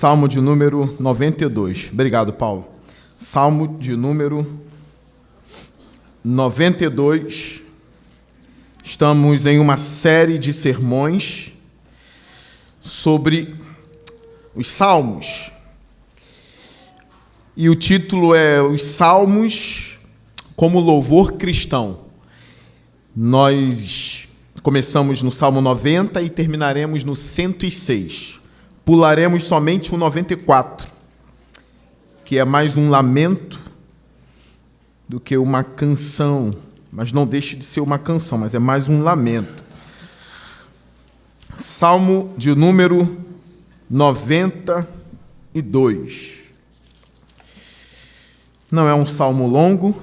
Salmo de número 92. Obrigado, Paulo. Salmo de número 92. Estamos em uma série de sermões sobre os Salmos. E o título é Os Salmos como Louvor Cristão. Nós começamos no Salmo 90 e terminaremos no 106. Pularemos somente o 94, que é mais um lamento do que uma canção, mas não deixe de ser uma canção, mas é mais um lamento. Salmo de número 92. Não é um salmo longo,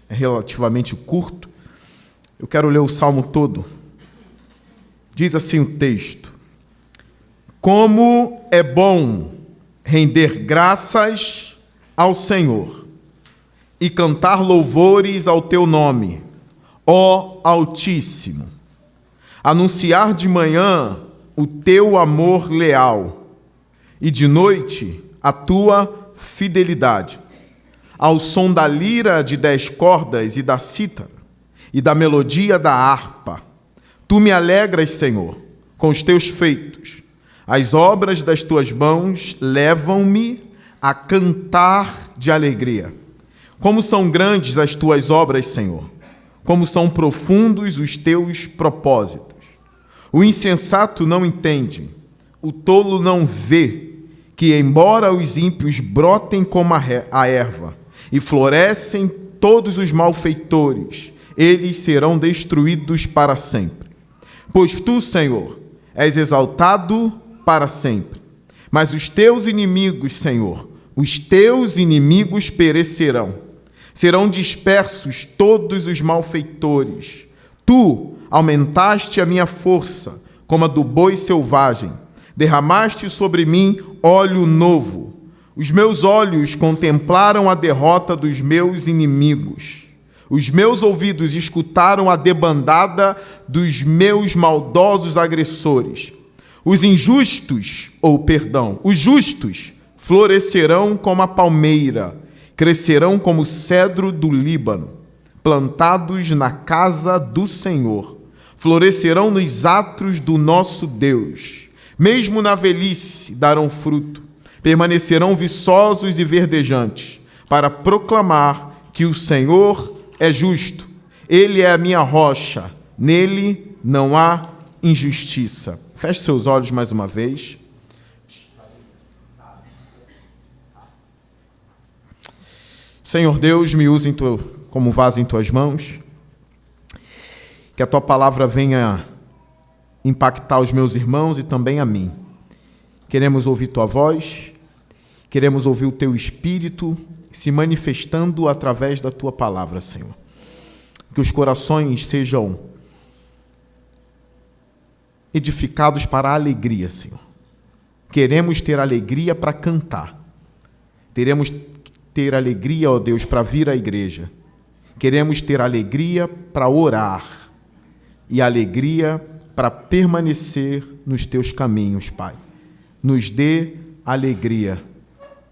é relativamente curto. Eu quero ler o salmo todo. Diz assim o texto: Como é bom render graças ao Senhor e cantar louvores ao teu nome, ó Altíssimo. Anunciar de manhã o teu amor leal e de noite a tua fidelidade. Ao som da lira de 10 cordas e da cítara e da melodia da harpa. Tu me alegras, Senhor, com os teus feitos. As obras das tuas mãos levam-me a cantar de alegria. Como são grandes as tuas obras, Senhor, como são profundos os teus propósitos. O insensato não entende, o tolo não vê, que embora os ímpios brotem como a erva e florescem todos os malfeitores, eles serão destruídos para sempre. Pois tu, Senhor, és exaltado para sempre. Mas os teus inimigos, Senhor, os teus inimigos perecerão. Serão dispersos todos os malfeitores. Tu aumentaste a minha força, como a do boi selvagem. Derramaste sobre mim óleo novo. Os meus olhos contemplaram a derrota dos meus inimigos. Os meus ouvidos escutaram a debandada dos meus maldosos agressores. Os justos florescerão como a palmeira, crescerão como o cedro do Líbano, plantados na casa do Senhor, florescerão nos atos do nosso Deus. Mesmo na velhice darão fruto, permanecerão viçosos e verdejantes, para proclamar que o Senhor é justo. Ele é a minha rocha, nele não há injustiça. Feche seus olhos mais uma vez. Senhor Deus, me use como vaso em tuas mãos. Que a tua palavra venha impactar os meus irmãos e também a mim. Queremos ouvir tua voz, queremos ouvir o teu Espírito se manifestando através da tua palavra, Senhor. Que os corações sejam edificados para a alegria, Senhor. Queremos ter alegria para cantar. Teremos ter alegria, ó Deus, para vir à igreja. Queremos ter alegria para orar e alegria para permanecer nos teus caminhos, Pai. Nos dê alegria.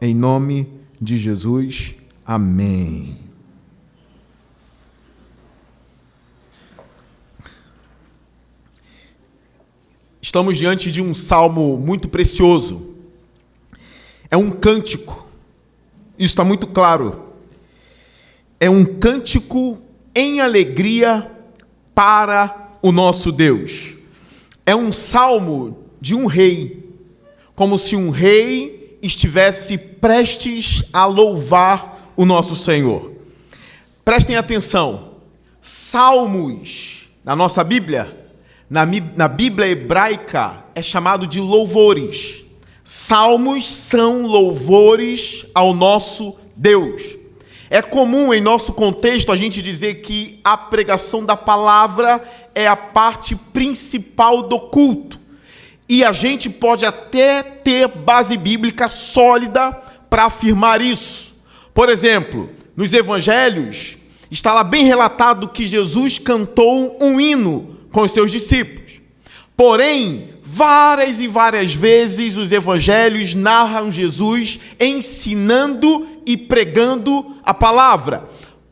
Em nome de Jesus. Amém. Estamos diante de um salmo muito precioso. É um cântico. Isso está muito claro. É um cântico em alegria para o nosso Deus. É um salmo de um rei, como se um rei estivesse prestes a louvar o nosso Senhor. Prestem atenção. Salmos, na nossa Bíblia, na Bíblia hebraica, é chamado de louvores. Salmos são louvores ao nosso Deus. É comum em nosso contexto a gente dizer que a pregação da palavra é a parte principal do culto. E a gente pode até ter base bíblica sólida para afirmar isso. Por exemplo, nos evangelhos, está lá bem relatado que Jesus cantou um hino com os seus discípulos. Porém, Várias e várias vezes os evangelhos narram Jesus ensinando e pregando a palavra.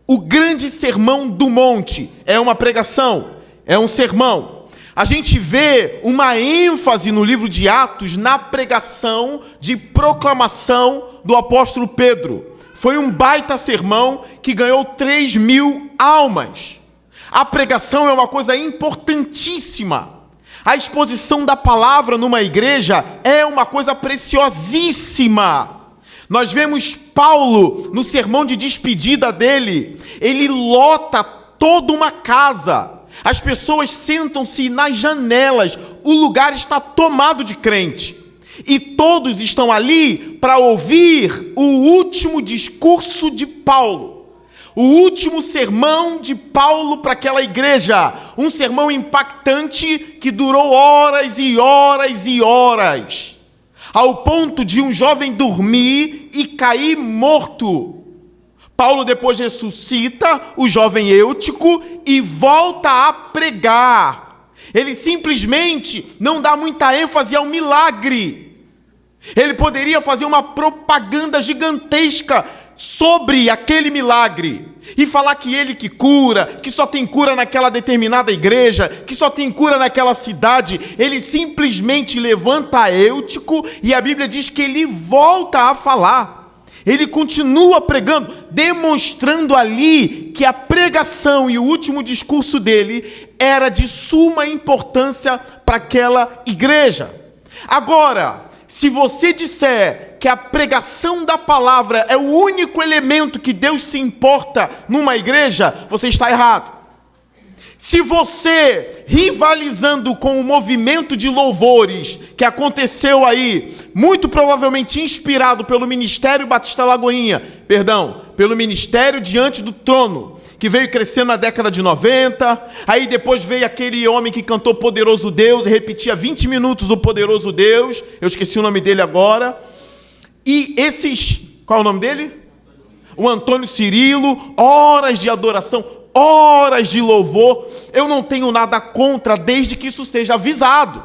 O grande sermão do monte é uma pregação, é um sermão. A gente vê uma ênfase no livro de Atos na pregação de proclamação do apóstolo Pedro. Foi um baita sermão que ganhou 3.000 almas. A pregação é uma coisa importantíssima. A exposição da palavra numa igreja é uma coisa preciosíssima. Nós vemos Paulo, no sermão de despedida dele, ele lota toda uma casa. As pessoas sentam-se nas janelas, o lugar está tomado de crente. E todos estão ali para ouvir o último discurso de Paulo. O último sermão de Paulo para aquela igreja. Um sermão impactante que durou horas e horas e horas. Ao ponto de um jovem dormir e cair morto. Paulo depois ressuscita o jovem Eutico e volta a pregar. Ele simplesmente não dá muita ênfase ao milagre. Ele poderia fazer uma propaganda gigantesca sobre aquele milagre e falar que ele que cura, que só tem cura naquela determinada igreja, que só tem cura naquela cidade. Ele simplesmente levanta Eutico e a Bíblia diz que ele volta a falar. Ele continua pregando, demonstrando ali que a pregação e o último discurso dele era de suma importância para aquela igreja. Agora, se você disser que a pregação da palavra é o único elemento que Deus se importa numa igreja, você está errado. Se você, rivalizando com o movimento de louvores que aconteceu aí, muito provavelmente inspirado pelo Ministério Batista Lagoinha, pelo Ministério Diante do Trono, que veio crescendo na década de 90, aí depois veio aquele homem que cantou Poderoso Deus e repetia 20 minutos o Poderoso Deus, eu esqueci o nome dele agora, e esses, qual é o nome dele? O Antônio Cirilo, horas de adoração, horas de louvor. Eu não tenho nada contra, desde que isso seja avisado.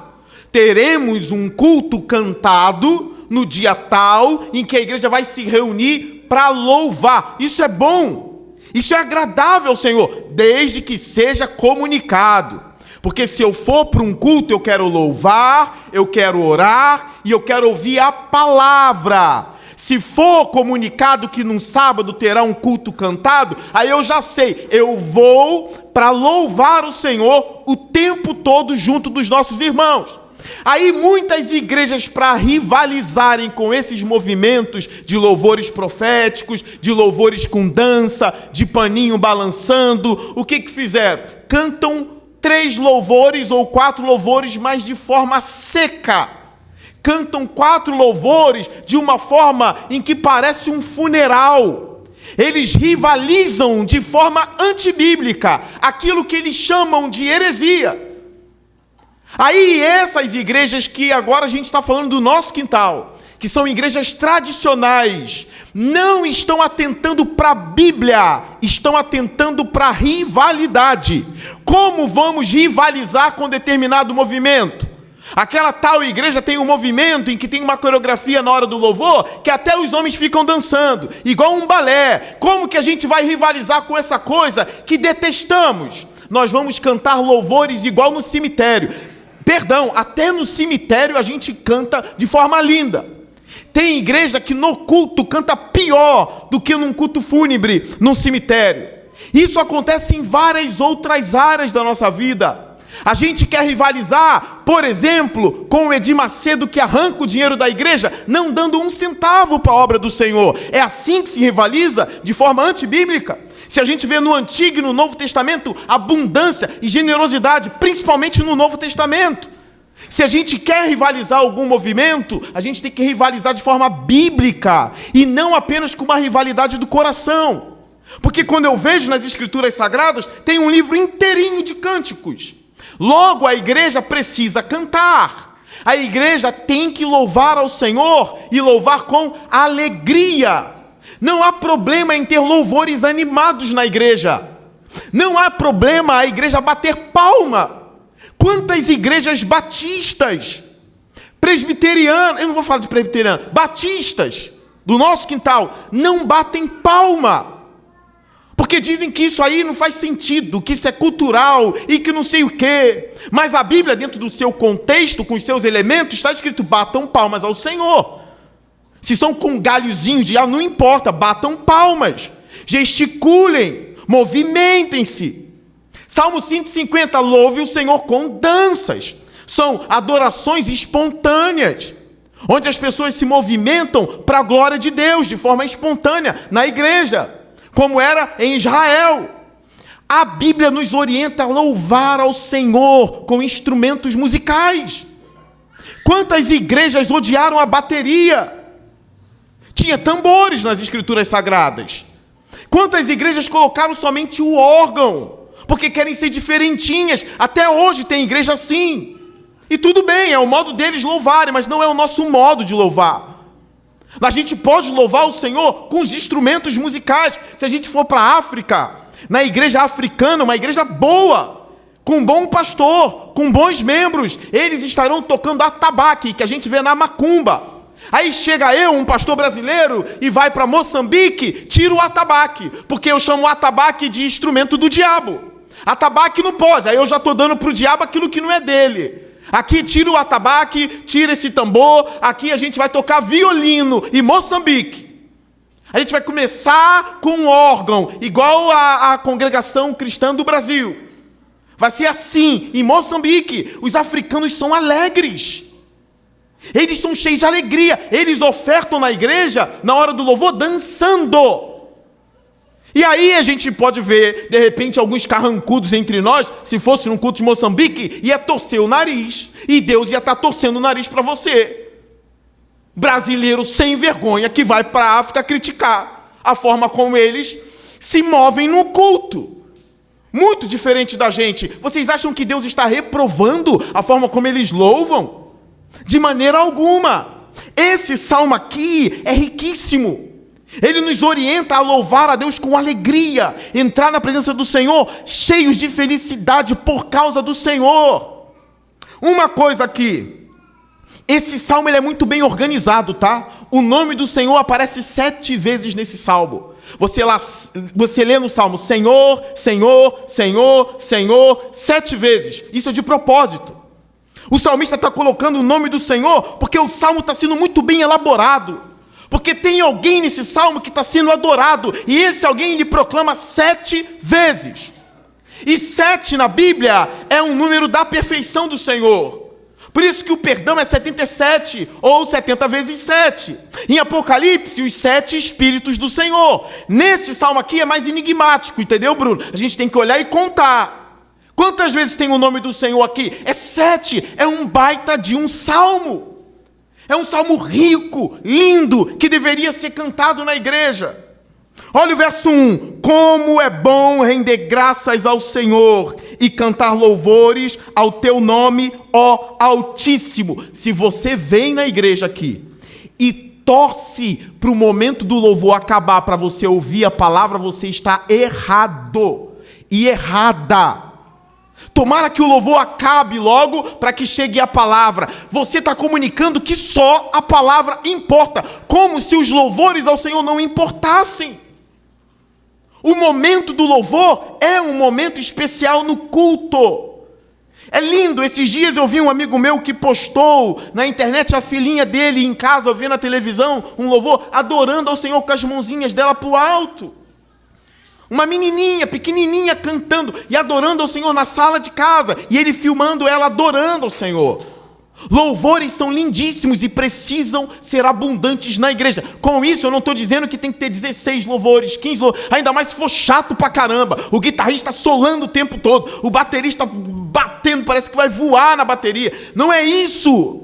Teremos um culto cantado no dia tal, em que a igreja vai se reunir para louvar. Isso é bom, isso é agradável ao Senhor, desde que seja comunicado. Porque se eu for para um culto, eu quero louvar, eu quero orar e eu quero ouvir a palavra. Se for comunicado que num sábado terá um culto cantado, aí eu já sei, eu vou para louvar o Senhor o tempo todo junto dos nossos irmãos. Aí muitas igrejas, para rivalizarem com esses movimentos de louvores proféticos, de louvores com dança, de paninho balançando, o que fizeram? Cantam 3 louvores ou 4 louvores, mas de forma seca. Cantam 4 louvores de uma forma em que parece um funeral. Eles rivalizam de forma antibíblica, aquilo que eles chamam de heresia. Aí essas igrejas que agora a gente está falando do nosso quintal, que são igrejas tradicionais, não estão atentando para a Bíblia, estão atentando para a rivalidade. Como vamos rivalizar com determinado movimento? Aquela tal igreja tem um movimento em que tem uma coreografia na hora do louvor, que até os homens ficam dançando, igual um balé. Como que a gente vai rivalizar com essa coisa que detestamos? Nós vamos cantar louvores igual no cemitério. Até no cemitério a gente canta de forma linda. Tem igreja que no culto canta pior do que num culto fúnebre, num cemitério. Isso acontece em várias outras áreas da nossa vida. A gente quer rivalizar, por exemplo, com o Edir Macedo, que arranca o dinheiro da igreja, não dando 1 centavo para a obra do Senhor. É assim que se rivaliza, de forma antibíblica. Se a gente vê no Antigo e no Novo Testamento, abundância e generosidade, principalmente no Novo Testamento. Se a gente quer rivalizar algum movimento, a gente tem que rivalizar de forma bíblica, e não apenas com uma rivalidade do coração. Porque quando eu vejo nas Escrituras Sagradas, tem um livro inteirinho de cânticos. Logo, a igreja precisa cantar. A igreja tem que louvar ao Senhor e louvar com alegria. Não há problema em ter louvores animados na igreja. Não há problema a igreja bater palma. Quantas igrejas batistas Presbiteriano, eu não vou falar de presbiteriano, batistas do nosso quintal não batem palma. Porque dizem que isso aí não faz sentido, que isso é cultural e que não sei o quê. Mas a Bíblia, dentro do seu contexto, com os seus elementos, está escrito: batam palmas ao Senhor. Se são com galhozinhos de algo, não importa, batam palmas, gesticulem, movimentem-se. Salmo 150, louve o Senhor com danças. São adorações espontâneas, onde as pessoas se movimentam para a glória de Deus, de forma espontânea, na igreja, como era em Israel. A Bíblia nos orienta a louvar ao Senhor com instrumentos musicais. Quantas igrejas odiaram a bateria? Tinha tambores nas escrituras sagradas. Quantas igrejas colocaram somente o órgão, porque querem ser diferentinhas? Até hoje tem igreja assim. E tudo bem, é o modo deles louvarem, mas não é o nosso modo de louvar. A gente pode louvar o Senhor com os instrumentos musicais. Se a gente for para a África, na igreja africana, uma igreja boa, com um bom pastor, com bons membros, eles estarão tocando atabaque, que a gente vê na macumba. Aí chega eu, um pastor brasileiro, e vai para Moçambique, tira o atabaque, porque eu chamo o atabaque de instrumento do diabo. Atabaque não pode, aí eu já estou dando para o diabo aquilo que não é dele. Aqui tira o atabaque, tira esse tambor, aqui a gente vai tocar violino em Moçambique. A gente vai começar com um órgão, igual a congregação cristã do Brasil. Vai ser assim, em Moçambique. Os africanos são alegres. Eles são cheios de alegria. Eles ofertam na igreja, na hora do louvor, dançando. E aí a gente pode ver, de repente, alguns carrancudos entre nós, se fosse num culto de Moçambique, ia torcer o nariz, e Deus ia estar torcendo o nariz para você. Brasileiro sem vergonha que vai para a África criticar a forma como eles se movem no culto. Muito diferente da gente. Vocês acham que Deus está reprovando a forma como eles louvam? De maneira alguma. Esse salmo aqui é riquíssimo. Ele nos orienta a louvar a Deus com alegria, entrar na presença do Senhor cheios de felicidade por causa do Senhor. Uma coisa aqui, esse salmo ele é muito bem organizado, tá? O nome do Senhor aparece 7 vezes nesse salmo. Você lê no salmo Senhor, Senhor, Senhor, Senhor, 7 vezes. Isso é de propósito. O salmista está colocando o nome do Senhor porque o salmo está sendo muito bem elaborado. Porque tem alguém nesse salmo que está sendo adorado, e esse alguém ele proclama 7 vezes. E 7 na Bíblia é um número da perfeição do Senhor. Por isso que o perdão é 77, ou 70 vezes 7. Em Apocalipse, os 7 Espíritos do Senhor. Nesse salmo aqui é mais enigmático, entendeu, Bruno? A gente tem que olhar e contar. Quantas vezes tem o nome do Senhor aqui? É 7, é um baita de um salmo. É um salmo rico, lindo, que deveria ser cantado na igreja. Olha o verso 1. Como é bom render graças ao Senhor e cantar louvores ao teu nome, ó Altíssimo. Se você vem na igreja aqui e torce para o momento do louvor acabar para você ouvir a palavra, você está errado e errada. Tomara que o louvor acabe logo para que chegue a palavra. Você está comunicando que só a palavra importa, como se os louvores ao Senhor não importassem. O momento do louvor é um momento especial no culto. É lindo. Esses dias eu vi um amigo meu que postou na internet a filhinha dele em casa, ouvindo na televisão, um louvor, adorando ao Senhor com as mãozinhas dela para o alto. Uma menininha, pequenininha, cantando e adorando ao Senhor na sala de casa. E ele filmando ela adorando ao Senhor. Louvores são lindíssimos e precisam ser abundantes na igreja. Com isso, eu não estou dizendo que tem que ter 16 louvores, 15 louvores. Ainda mais se for chato pra caramba. O guitarrista solando o tempo todo. O baterista batendo, parece que vai voar na bateria. Não é isso.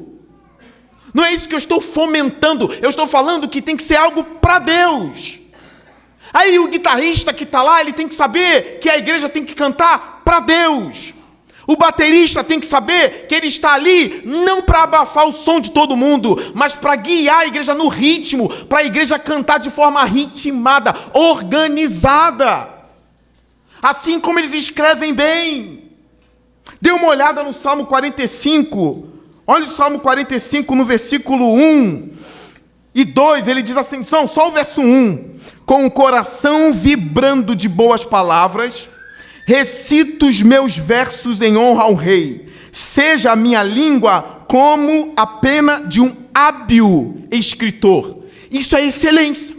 Não é isso que eu estou fomentando. Eu estou falando que tem que ser algo para Deus. Aí o guitarrista que está lá, ele tem que saber que a igreja tem que cantar para Deus. O baterista tem que saber que ele está ali não para abafar o som de todo mundo, mas para guiar a igreja no ritmo, para a igreja cantar de forma ritmada, organizada. Assim como eles escrevem bem. Dê uma olhada no Salmo 45. Olha o Salmo 45, no versículo 1 e 2, ele diz assim, só o verso 1. Com o coração vibrando de boas palavras, recito os meus versos em honra ao rei. Seja a minha língua como a pena de um hábil escritor. Isso é excelência.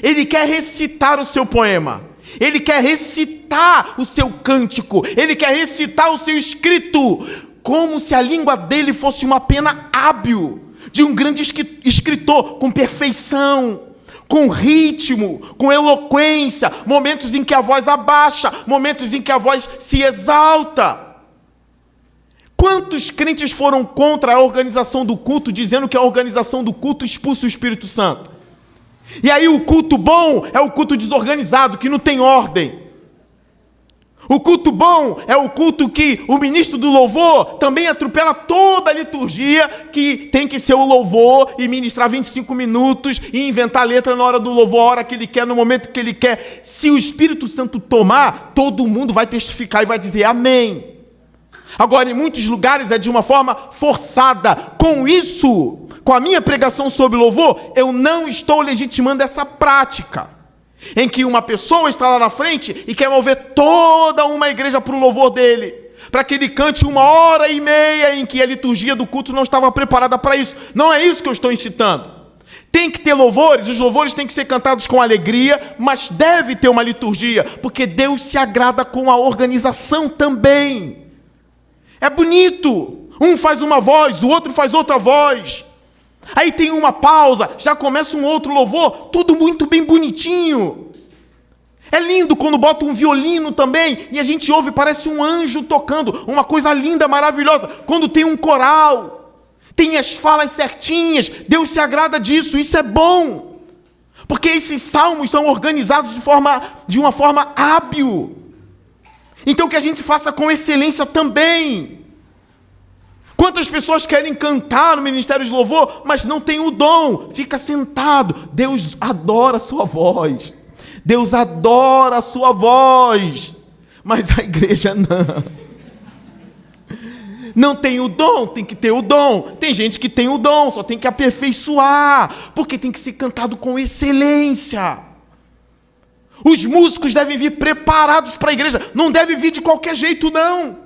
Ele quer recitar o seu poema. Ele quer recitar o seu cântico. Ele quer recitar o seu escrito. Como se a língua dele fosse uma pena hábil. De um grande escritor, com perfeição, com ritmo, com eloquência. Momentos em que a voz abaixa. Momentos em que a voz se exalta. Quantos crentes foram contra a organização do culto, dizendo que a organização do culto expulsa o Espírito Santo? E aí o culto bom é o culto desorganizado, que não tem ordem. O culto bom é o culto que o ministro do louvor também atropela toda a liturgia, que tem que ser o louvor e ministrar 25 minutos e inventar letra na hora do louvor, a hora que ele quer, no momento que ele quer. Se o Espírito Santo tomar, todo mundo vai testificar e vai dizer amém. Agora, em muitos lugares é de uma forma forçada. Com isso, com a minha pregação sobre louvor, eu não estou legitimando essa prática, em que uma pessoa está lá na frente e quer mover toda uma igreja para o louvor dele, para que ele cante 1h30 em que a liturgia do culto não estava preparada para isso. Não é isso que eu estou incitando. Tem que ter louvores, os louvores têm que ser cantados com alegria, mas deve ter uma liturgia, porque Deus se agrada com a organização também. É bonito, um faz uma voz, o outro faz outra voz, aí tem uma pausa, já começa um outro louvor, tudo muito bem bonitinho. É lindo quando bota um violino também, e a gente ouve, parece um anjo tocando, uma coisa linda, maravilhosa. Quando tem um coral, tem as falas certinhas, Deus se agrada disso, isso é bom, porque esses salmos são organizados de uma forma hábil. Então que a gente faça com excelência também. Quantas pessoas querem cantar no ministério de louvor, mas não tem o dom, fica sentado. Deus adora a sua voz. Deus adora a sua voz. Mas a igreja não. Não tem o dom, tem que ter o dom. Tem gente que tem o dom, só tem que aperfeiçoar, porque tem que ser cantado com excelência. Os músicos devem vir preparados para a igreja, não devem vir de qualquer jeito não,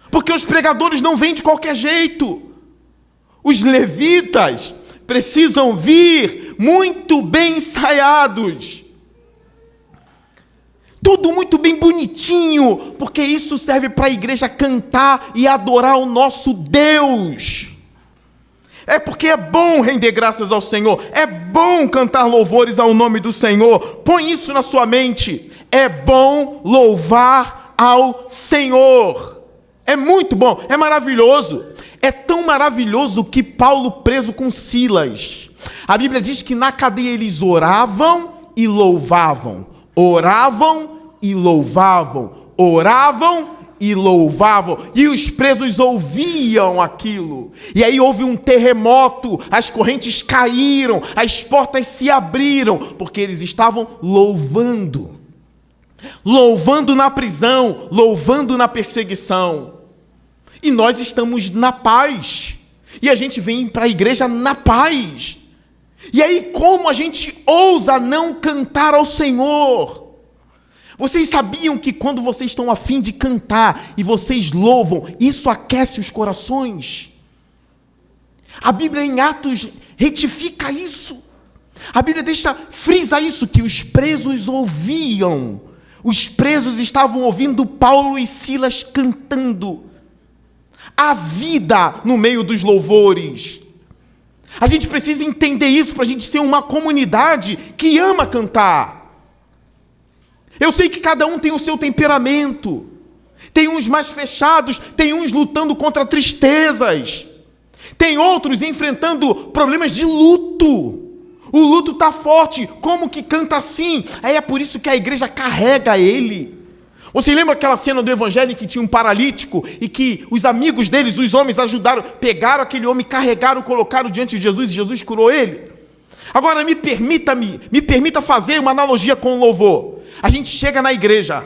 porque os pregadores não vêm de qualquer jeito. Os levitas precisam vir muito bem ensaiados, tudo muito bem bonitinho, porque isso serve para a igreja cantar e adorar o nosso Deus. É porque é bom render graças ao Senhor, é bom cantar louvores ao nome do Senhor. Põe isso na sua mente, é bom louvar ao Senhor. É muito bom, é maravilhoso. É tão maravilhoso que Paulo, preso com Silas, a Bíblia diz que na cadeia eles oravam e louvavam. Oravam e louvavam. Oravam e louvavam, e os presos ouviam aquilo, e aí houve um terremoto, as correntes caíram, as portas se abriram, porque eles estavam louvando, louvando na prisão, louvando na perseguição. E nós estamos na paz, e a gente vem para a igreja na paz, e aí como a gente ousa não cantar ao Senhor? Vocês sabiam que quando vocês estão a fim de cantar e vocês louvam, isso aquece os corações? A Bíblia em Atos retifica isso. A Bíblia frisa isso, que os presos ouviam. Os presos estavam ouvindo Paulo e Silas cantando. A vida no meio dos louvores. A gente precisa entender isso para a gente ser uma comunidade que ama cantar. Eu sei que cada um tem o seu temperamento. Tem uns mais fechados, tem uns lutando contra tristezas. Tem outros enfrentando problemas de luto. O luto está forte, como que canta assim? Aí é por isso que a igreja carrega ele. Você lembra aquela cena do evangelho em que tinha um paralítico e que os amigos deles, os homens, ajudaram, pegaram aquele homem, carregaram, colocaram diante de Jesus e Jesus curou ele? Agora me permita fazer uma analogia com o louvor. A gente chega na igreja,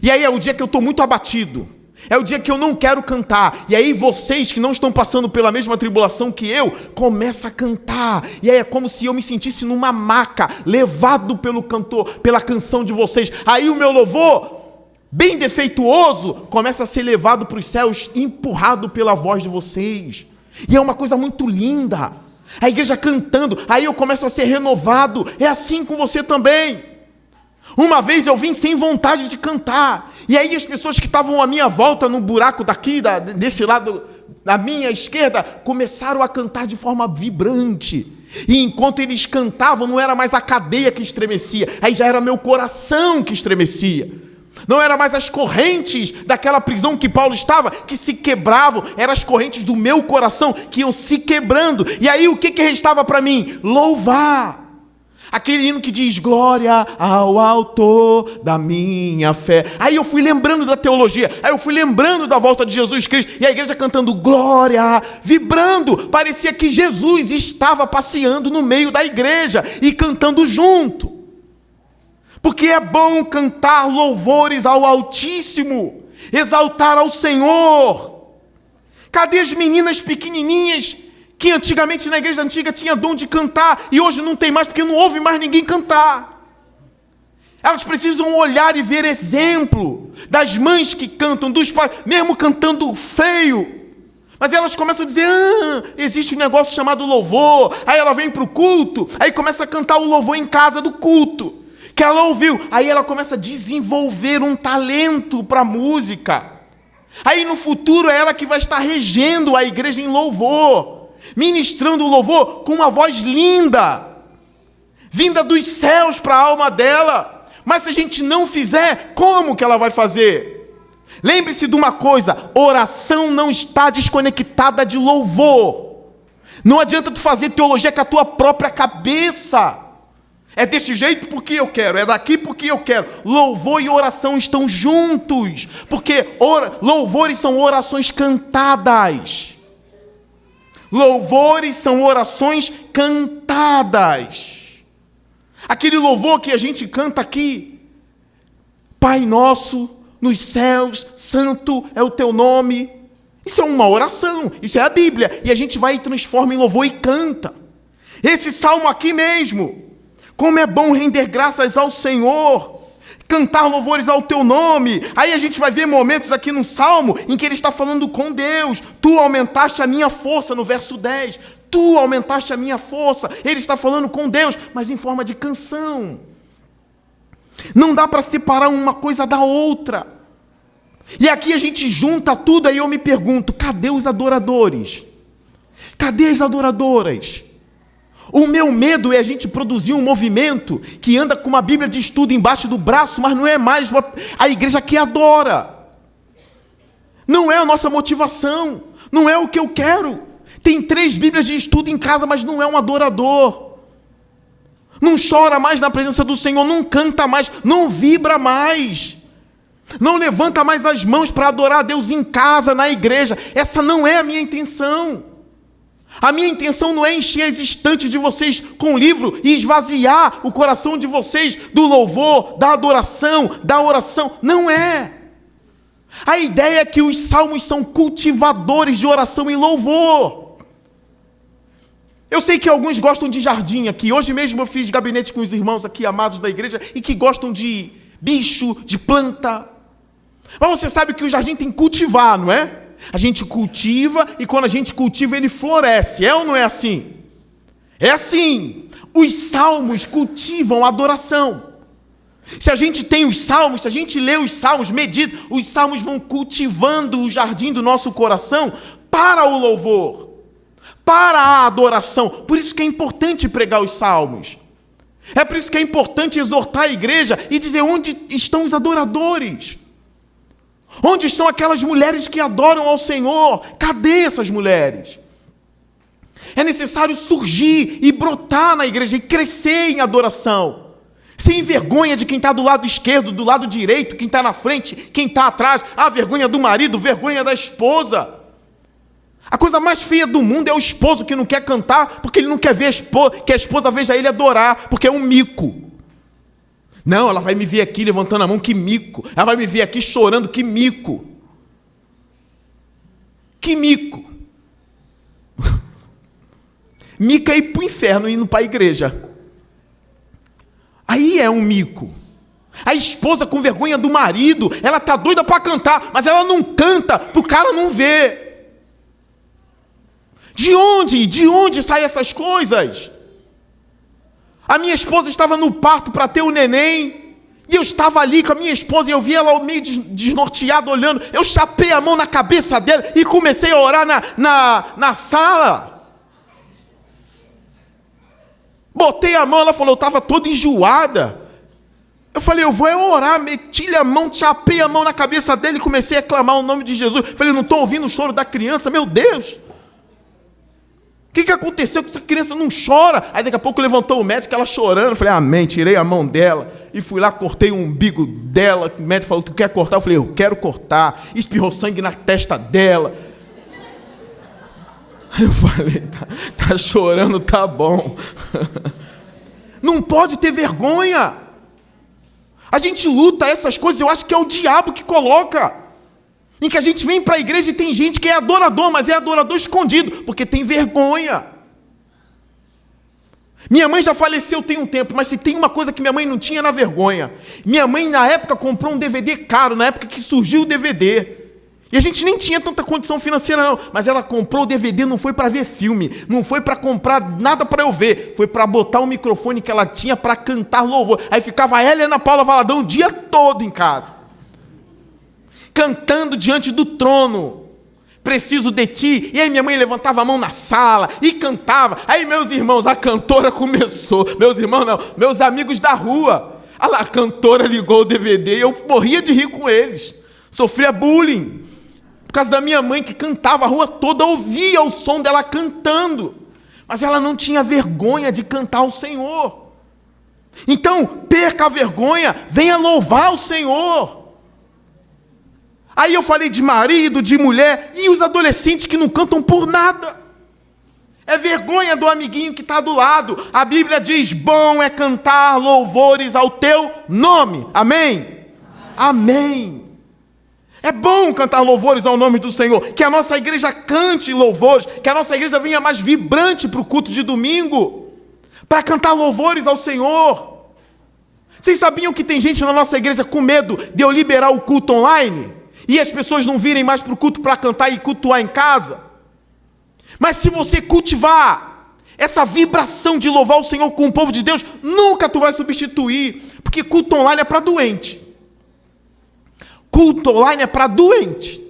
e aí é o dia que eu estou muito abatido, É o dia que eu não quero cantar. E aí vocês que não estão passando pela mesma tribulação que eu, começam a cantar. E aí é como se eu me sentisse numa maca, levado pelo cantor, pela canção de vocês. Aí o meu louvor, bem defeituoso, começa a ser levado para os céus, empurrado pela voz de vocês. E é uma coisa muito linda. A igreja cantando, aí eu começo a ser renovado. É assim com você também. Uma vez eu vim sem vontade de cantar, e aí as pessoas que estavam à minha volta, no buraco daqui, desse lado, da minha esquerda, começaram a cantar de forma vibrante. E enquanto eles cantavam, não era mais a cadeia que estremecia, aí já era meu coração que estremecia. Não era mais as correntes daquela prisão que Paulo estava, que se quebravam, eram as correntes do meu coração que iam se quebrando. E aí o que restava para mim? Louvar. Aquele hino que diz, glória ao autor da minha fé. Aí eu fui lembrando da teologia, aí eu fui lembrando da volta de Jesus Cristo, e a igreja cantando glória, vibrando. Parecia que Jesus estava passeando no meio da igreja e cantando junto. Porque é bom cantar louvores ao Altíssimo, exaltar ao Senhor. Cadê as meninas pequenininhas que antigamente na igreja antiga tinha dom de cantar e hoje não tem mais porque não ouve mais ninguém cantar? Elas precisam olhar e ver exemplo das mães que cantam, dos pais, mesmo cantando feio. Mas elas começam a dizer, existe um negócio chamado louvor. Aí ela vem para o culto, aí começa a cantar o louvor em casa do culto, que ela ouviu. Aí ela começa a desenvolver um talento para música. Aí no futuro é ela que vai estar regendo a igreja em louvor, ministrando o louvor com uma voz linda, vinda dos céus para a alma dela. Mas se a gente não fizer, como que ela vai fazer? Lembre-se de uma coisa, oração não está desconectada de louvor. Não adianta tu fazer teologia com a tua própria cabeça. É desse jeito porque eu quero, é daqui porque eu quero. Louvor e oração estão juntos, porque louvores são orações cantadas. Louvores são orações cantadas. Aquele louvor que a gente canta aqui, Pai nosso nos céus, santo é o teu nome. Isso é uma oração, isso é a Bíblia. E a gente vai e transforma em louvor e canta. Esse salmo aqui mesmo, como é bom render graças ao Senhor, cantar louvores ao teu nome. Aí a gente vai ver momentos aqui no Salmo em que ele está falando com Deus. Tu aumentaste a minha força, no verso 10. Tu aumentaste a minha força. Ele está falando com Deus, mas em forma de canção. Não dá para separar uma coisa da outra. E aqui a gente junta tudo, aí eu me pergunto, cadê os adoradores? Cadê as adoradoras? O meu medo é a gente produzir um movimento que anda com uma Bíblia de estudo embaixo do braço, mas não é mais a igreja que adora. Não é a nossa motivação, não é o que eu quero. Tem 3 Bíblias de estudo em casa, mas não é um adorador. Não chora mais na presença do Senhor, não canta mais, não vibra mais. Não levanta mais as mãos para adorar a Deus em casa, na igreja. Essa não é a minha intenção. A minha intenção não é encher as estantes de vocês com livro e esvaziar o coração de vocês do louvor, da adoração, da oração. Não é. A ideia é que os salmos são cultivadores de oração e louvor. Eu sei que alguns gostam de jardim aqui. Hoje mesmo eu fiz gabinete com os irmãos aqui, amados da igreja, e que gostam de bicho, de planta. Mas você sabe que o jardim tem que cultivar, não é? A gente cultiva e quando a gente cultiva ele floresce. É ou não é assim? É assim. Os salmos cultivam a adoração. Se a gente tem os salmos, se a gente lê os salmos, medita, os salmos vão cultivando o jardim do nosso coração para o louvor, para a adoração. Por isso que é importante pregar os salmos. É por isso que é importante exortar a igreja e dizer onde estão os adoradores. Onde estão aquelas mulheres que adoram ao Senhor? Cadê essas mulheres? É necessário surgir e brotar na igreja e crescer em adoração. Sem vergonha de quem está do lado esquerdo, do lado direito, quem está na frente, quem está atrás. Ah, vergonha do marido, vergonha da esposa. A coisa mais feia do mundo é o esposo que não quer cantar porque ele não quer ver que a esposa veja ele adorar, porque é um mico. Não, ela vai me ver aqui levantando a mão, que mico. Ela vai me ver aqui chorando, que mico. Que mico. Mico é ir para o inferno e indo para a igreja. Aí é um mico. A esposa com vergonha do marido, ela tá doida para cantar, mas ela não canta para o cara não ver. De onde saem essas coisas? A minha esposa estava no parto para ter o neném, e eu estava ali com a minha esposa, e eu vi ela meio desnorteada olhando, eu chapei a mão na cabeça dela, e comecei a orar na sala. Botei a mão, ela falou, eu estava toda enjoada. Eu falei, eu vou orar, meti-lhe a mão, chapei a mão na cabeça dele, e comecei a clamar o nome de Jesus. Falei, não estou ouvindo o choro da criança, meu Deus. O que aconteceu que essa criança não chora? Aí daqui a pouco levantou o médico, ela chorando. Eu falei, amém, tirei a mão dela e fui lá, cortei o umbigo dela. O médico falou, tu quer cortar? Eu falei, eu quero cortar. Espirrou sangue na testa dela. Aí eu falei, tá chorando, tá bom. Não pode ter vergonha. A gente luta essas coisas, eu acho que é o diabo que coloca. Em que a gente vem para a igreja e tem gente que é adorador, mas é adorador escondido, porque tem vergonha. Minha mãe já faleceu tem um tempo, mas se tem uma coisa que minha mãe não tinha, era vergonha. Minha mãe, na época, comprou um DVD caro, na época que surgiu o DVD. E a gente nem tinha tanta condição financeira, não. Mas ela comprou o DVD, não foi para ver filme, não foi para comprar nada para eu ver, foi para botar o microfone que ela tinha para cantar louvor. Aí ficava ela e a Ana Paula Valadão o dia todo em casa, cantando diante do trono, preciso de ti. E aí minha mãe levantava a mão na sala e cantava. Aí meus irmãos, a cantora começou, meus irmãos não, meus amigos da rua, a cantora ligou o DVD e eu morria de rir com eles, sofria bullying, por causa da minha mãe que cantava, a rua toda ouvia o som dela cantando, mas ela não tinha vergonha de cantar ao Senhor. Então, perca a vergonha, venha louvar o Senhor. Aí eu falei de marido, de mulher, e os adolescentes que não cantam por nada. É vergonha do amiguinho que está do lado. A Bíblia diz, bom é cantar louvores ao teu nome. Amém? Amém. É bom cantar louvores ao nome do Senhor. Que a nossa igreja cante louvores, que a nossa igreja venha mais vibrante para o culto de domingo, para cantar louvores ao Senhor. Vocês sabiam que tem gente na nossa igreja com medo de eu liberar o culto online? E as pessoas não virem mais para o culto para cantar e cultuar em casa? Mas se você cultivar essa vibração de louvar o Senhor com o povo de Deus, nunca tu vai substituir, porque culto online é para doente. Culto online é para doente.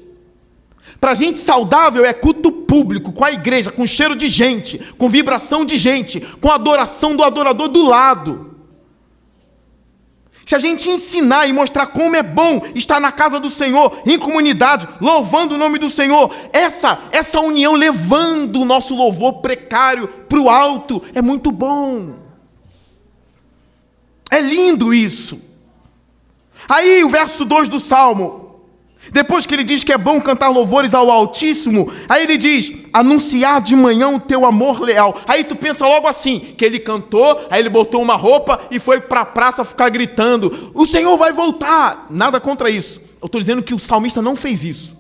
Para gente saudável é culto público, com a igreja, com cheiro de gente, com vibração de gente, com adoração do adorador do lado. Se a gente ensinar e mostrar como é bom estar na casa do Senhor, em comunidade, louvando o nome do Senhor, essa união levando o nosso louvor precário para o alto, é muito bom. É lindo isso. Aí o verso 2 do Salmo, depois que ele diz que é bom cantar louvores ao Altíssimo, aí ele diz, anunciar de manhã o teu amor leal. Aí tu pensa logo assim, que ele cantou, aí ele botou uma roupa e foi para a praça ficar gritando, o Senhor vai voltar. Nada contra isso. Eu estou dizendo que o salmista não fez isso.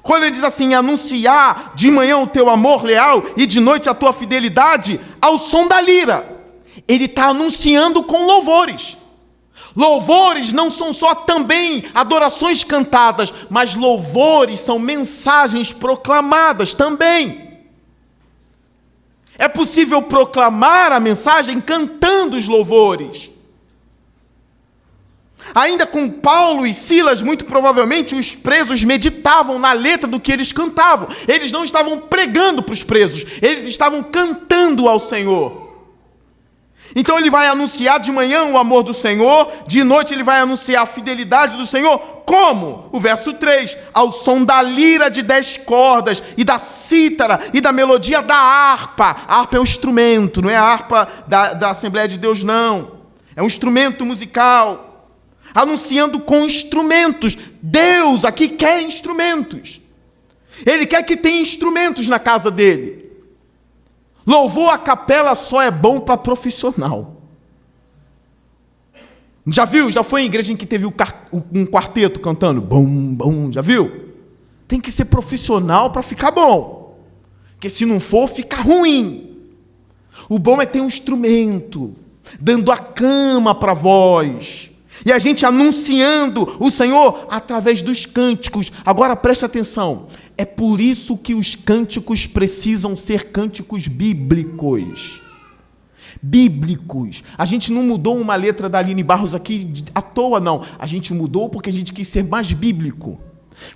Quando ele diz assim, anunciar de manhã o teu amor leal e de noite a tua fidelidade, ao som da lira, ele está anunciando com louvores. Louvores não são só também adorações cantadas, mas louvores são mensagens proclamadas também. É possível proclamar a mensagem cantando os louvores. Ainda com Paulo e Silas, muito provavelmente, os presos meditavam na letra do que eles cantavam. Eles não estavam pregando para os presos, eles estavam cantando ao Senhor. Então ele vai anunciar de manhã o amor do Senhor, de noite ele vai anunciar a fidelidade do Senhor. Como? O verso 3, ao som da lira de 10 cordas, e da cítara, e da melodia da harpa. A harpa é um instrumento, não é a harpa da Assembleia de Deus, não. É um instrumento musical. Anunciando com instrumentos. Deus aqui quer instrumentos. Ele quer que tenha instrumentos na casa dele. Louvor a capela só é bom para profissional. Já viu? Já foi em igreja em que teve um quarteto cantando? Bom, bom, já viu? tem que ser profissional para ficar bom. Porque se não for, fica ruim. O bom é ter um instrumento, dando a cama para a voz. E a gente anunciando o Senhor através dos cânticos. Agora preste atenção. É por isso que os cânticos precisam ser cânticos bíblicos. Bíblicos. A gente não mudou uma letra da Aline Barros aqui à toa, não. A gente mudou porque a gente quis ser mais bíblico.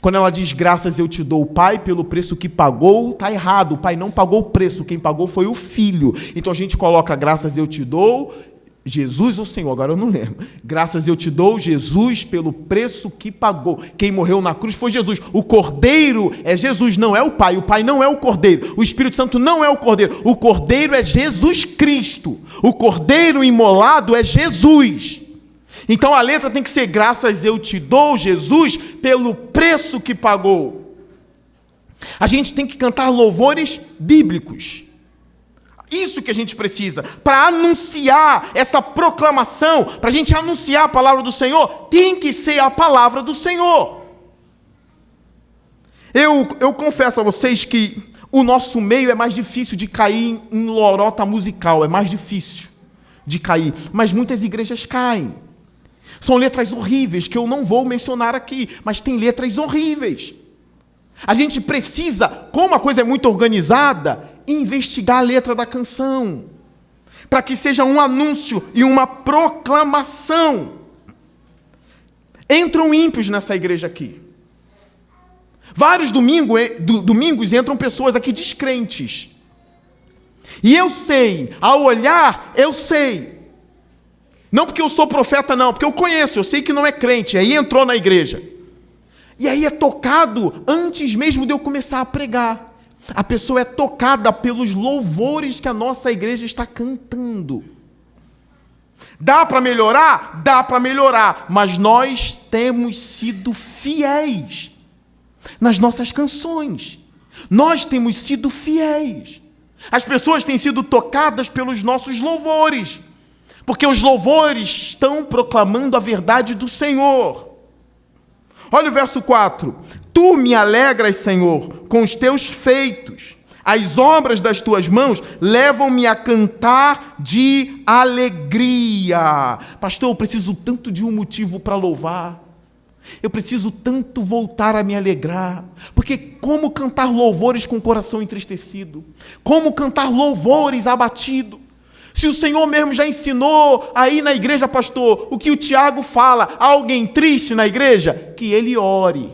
Quando ela diz, graças eu te dou, Pai, pelo preço que pagou, está errado. O Pai não pagou o preço, quem pagou foi o Filho. Então a gente coloca, graças eu te dou, Jesus ou Senhor, agora eu não lembro. Graças eu te dou, Jesus, pelo preço que pagou. Quem morreu na cruz foi Jesus. O Cordeiro é Jesus, não é o Pai. O Pai não é o Cordeiro. O Espírito Santo não é o Cordeiro. O Cordeiro é Jesus Cristo. O Cordeiro imolado é Jesus. Então a letra tem que ser, graças eu te dou, Jesus, pelo preço que pagou. A gente tem que cantar louvores bíblicos. Isso que a gente precisa, para anunciar essa proclamação, para a gente anunciar a palavra do Senhor, tem que ser a palavra do Senhor. Eu confesso a vocês que o nosso meio é mais difícil de cair em lorota musical, é mais difícil de cair, mas muitas igrejas caem. São letras horríveis que eu não vou mencionar aqui, mas tem letras horríveis. A gente precisa, como a coisa é muito organizada, investigar a letra da canção, para que seja um anúncio e uma proclamação. Entram ímpios nessa igreja aqui. Vários domingos entram pessoas aqui descrentes. E eu sei, ao olhar, eu sei. Não porque eu sou profeta, não, porque eu conheço, eu sei que não é crente, aí entrou na igreja. E aí é tocado antes mesmo de eu começar a pregar. A pessoa é tocada pelos louvores que a nossa igreja está cantando. Dá para melhorar? Dá para melhorar, mas nós temos sido fiéis nas nossas canções. Nós temos sido fiéis. As pessoas têm sido tocadas pelos nossos louvores. Porque os louvores estão proclamando a verdade do Senhor. Olha o verso 4. Tu me alegras, Senhor, com os teus feitos. As obras das tuas mãos levam-me a cantar de alegria. Pastor, eu preciso tanto de um motivo para louvar. Eu preciso tanto voltar a me alegrar. Porque como cantar louvores com o coração entristecido? Como cantar louvores abatido? Se o Senhor mesmo já ensinou aí na igreja, pastor, o que o Tiago fala, há alguém triste na igreja? Que ele ore.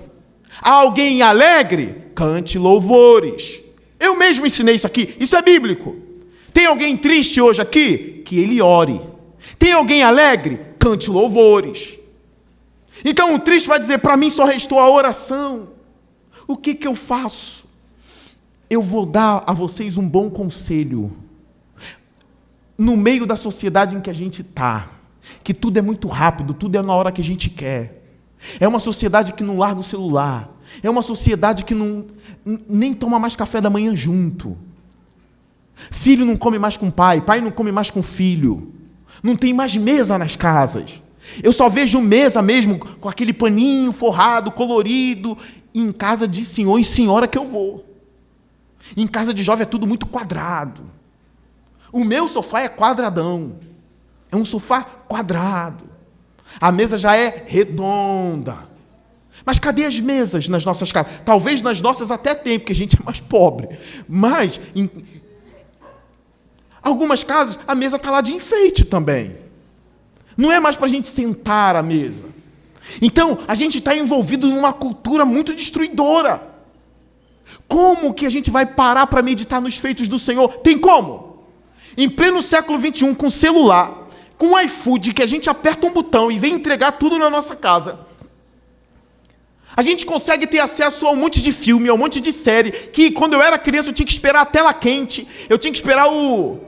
Há alguém alegre? Cante louvores. Eu mesmo ensinei isso aqui, isso é bíblico. Tem alguém triste hoje aqui? Que ele ore. Tem alguém alegre? Cante louvores. Então o triste vai dizer, para mim só restou a oração. O que eu faço? Eu vou dar a vocês um bom conselho. No meio da sociedade em que a gente está, que tudo é muito rápido, tudo é na hora que a gente quer. É uma sociedade que não larga o celular. É uma sociedade que nem toma mais café da manhã junto. Filho não come mais com pai, pai não come mais com filho. Não tem mais mesa nas casas. Eu só vejo mesa mesmo com aquele paninho forrado, colorido. Em casa de senhor e senhora que eu vou. Em casa de jovem é tudo muito quadrado. O meu sofá é quadradão. É um sofá quadrado. A mesa já é redonda. Mas cadê as mesas nas nossas casas? Talvez nas nossas até tem, porque a gente é mais pobre. Mas em algumas casas a mesa está lá de enfeite também. Não é mais para a gente sentar à mesa. Então a gente está envolvido numa cultura muito destruidora. Como que a gente vai parar para meditar nos feitos do Senhor? Tem como? Em pleno século XXI, com celular, com iFood, que a gente aperta um botão e vem entregar tudo na nossa casa, a gente consegue ter acesso a um monte de filme, a um monte de série, que quando eu era criança eu tinha que esperar a tela quente, eu tinha que esperar o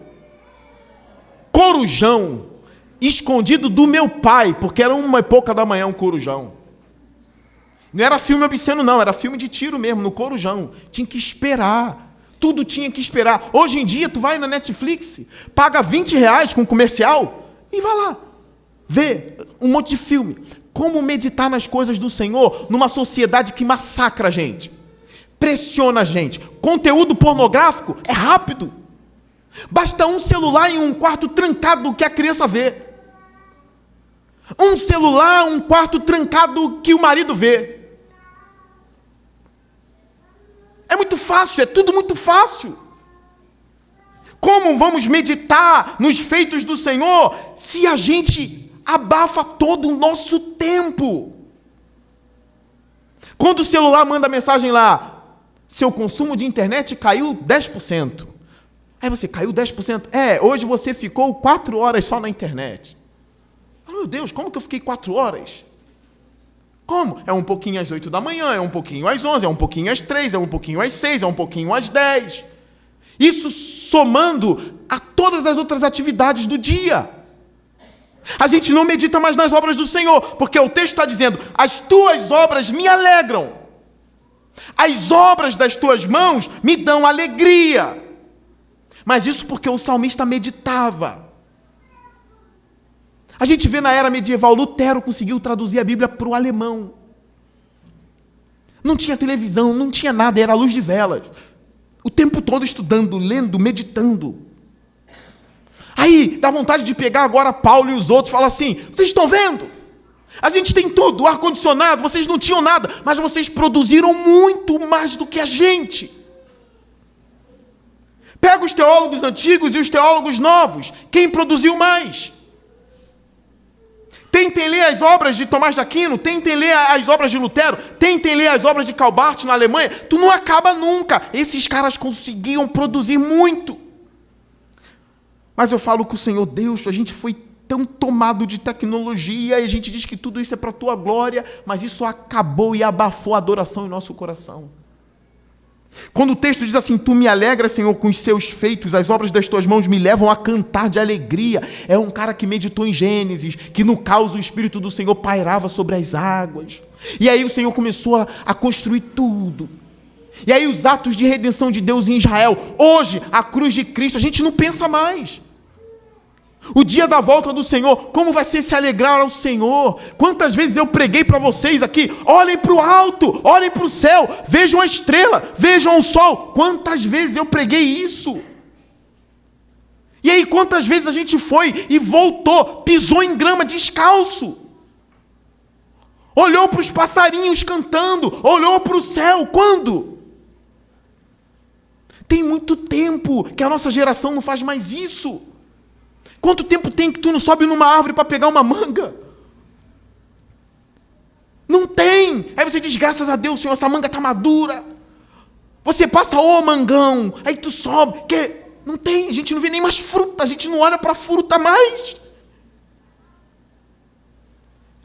Corujão escondido do meu pai, porque era 1h pouca da manhã um Corujão. Não era filme obsceno não, era filme de tiro mesmo, no Corujão. Tinha que esperar. Tudo tinha que esperar. Hoje em dia, tu vai na Netflix, paga R$20 com comercial e vai lá ver um monte de filme. Como meditar nas coisas do Senhor numa sociedade que massacra a gente? pressiona a gente. Conteúdo pornográfico é rápido. Basta um celular em um quarto trancado que a criança vê. Um celular, um quarto trancado que o marido vê. É muito fácil, é tudo muito fácil. Como vamos meditar nos feitos do Senhor se a gente abafa todo o nosso tempo? Quando o celular manda mensagem lá, seu consumo de internet caiu 10%. Aí você, caiu 10%? Hoje você ficou 4 horas só na internet. Meu Deus, como que eu fiquei 4 horas? Como? É um pouquinho às 8 da manhã, é um pouquinho às 11, é um pouquinho às 3, é um pouquinho às 6, é um pouquinho às 10. Isso somando a todas as outras atividades do dia. A gente não medita mais nas obras do Senhor, porque o texto está dizendo, as tuas obras me alegram. As obras das tuas mãos me dão alegria. Mas isso porque o salmista meditava. A gente vê na era medieval, Lutero conseguiu traduzir a Bíblia para o alemão. Não tinha televisão, não tinha nada, era a luz de velas. O tempo todo estudando, lendo, meditando. Aí, dá vontade de pegar agora Paulo e os outros e falar assim, vocês estão vendo? A gente tem tudo, ar-condicionado, vocês não tinham nada, mas vocês produziram muito mais do que a gente. Pega os teólogos antigos e os teólogos novos, quem produziu mais? Tentem ler as obras de Tomás de Aquino, tentem ler as obras de Lutero, tentem ler as obras de Karl Barth na Alemanha, tu não acaba nunca. Esses caras conseguiam produzir muito. Mas eu falo com o Senhor Deus, a gente foi tão tomado de tecnologia, e a gente diz que tudo isso é para a tua glória, mas isso acabou e abafou a adoração em nosso coração. Quando o texto diz assim, tu me alegras, Senhor, com os seus feitos, as obras das tuas mãos me levam a cantar de alegria. É um cara que meditou em Gênesis, que no caos o Espírito do Senhor pairava sobre as águas. E aí o Senhor começou a construir tudo. E aí os atos de redenção de Deus em Israel. Hoje, a cruz de Cristo, a gente não pensa mais. O dia da volta do Senhor, como vai ser se alegrar ao Senhor? Quantas vezes eu preguei para vocês aqui, olhem para o alto, olhem para o céu, vejam a estrela, vejam o sol. Quantas vezes eu preguei isso? E aí quantas vezes a gente foi e voltou, pisou em grama descalço? Olhou para os passarinhos cantando, olhou para o céu, quando? Tem muito tempo que a nossa geração não faz mais isso. Quanto tempo tem que tu não sobe numa árvore para pegar uma manga? Não tem. Aí você diz, graças a Deus, Senhor, essa manga está madura. Você passa, ô mangão, aí tu sobe. Não tem, a gente não vê nem mais fruta, a gente não olha para a fruta mais.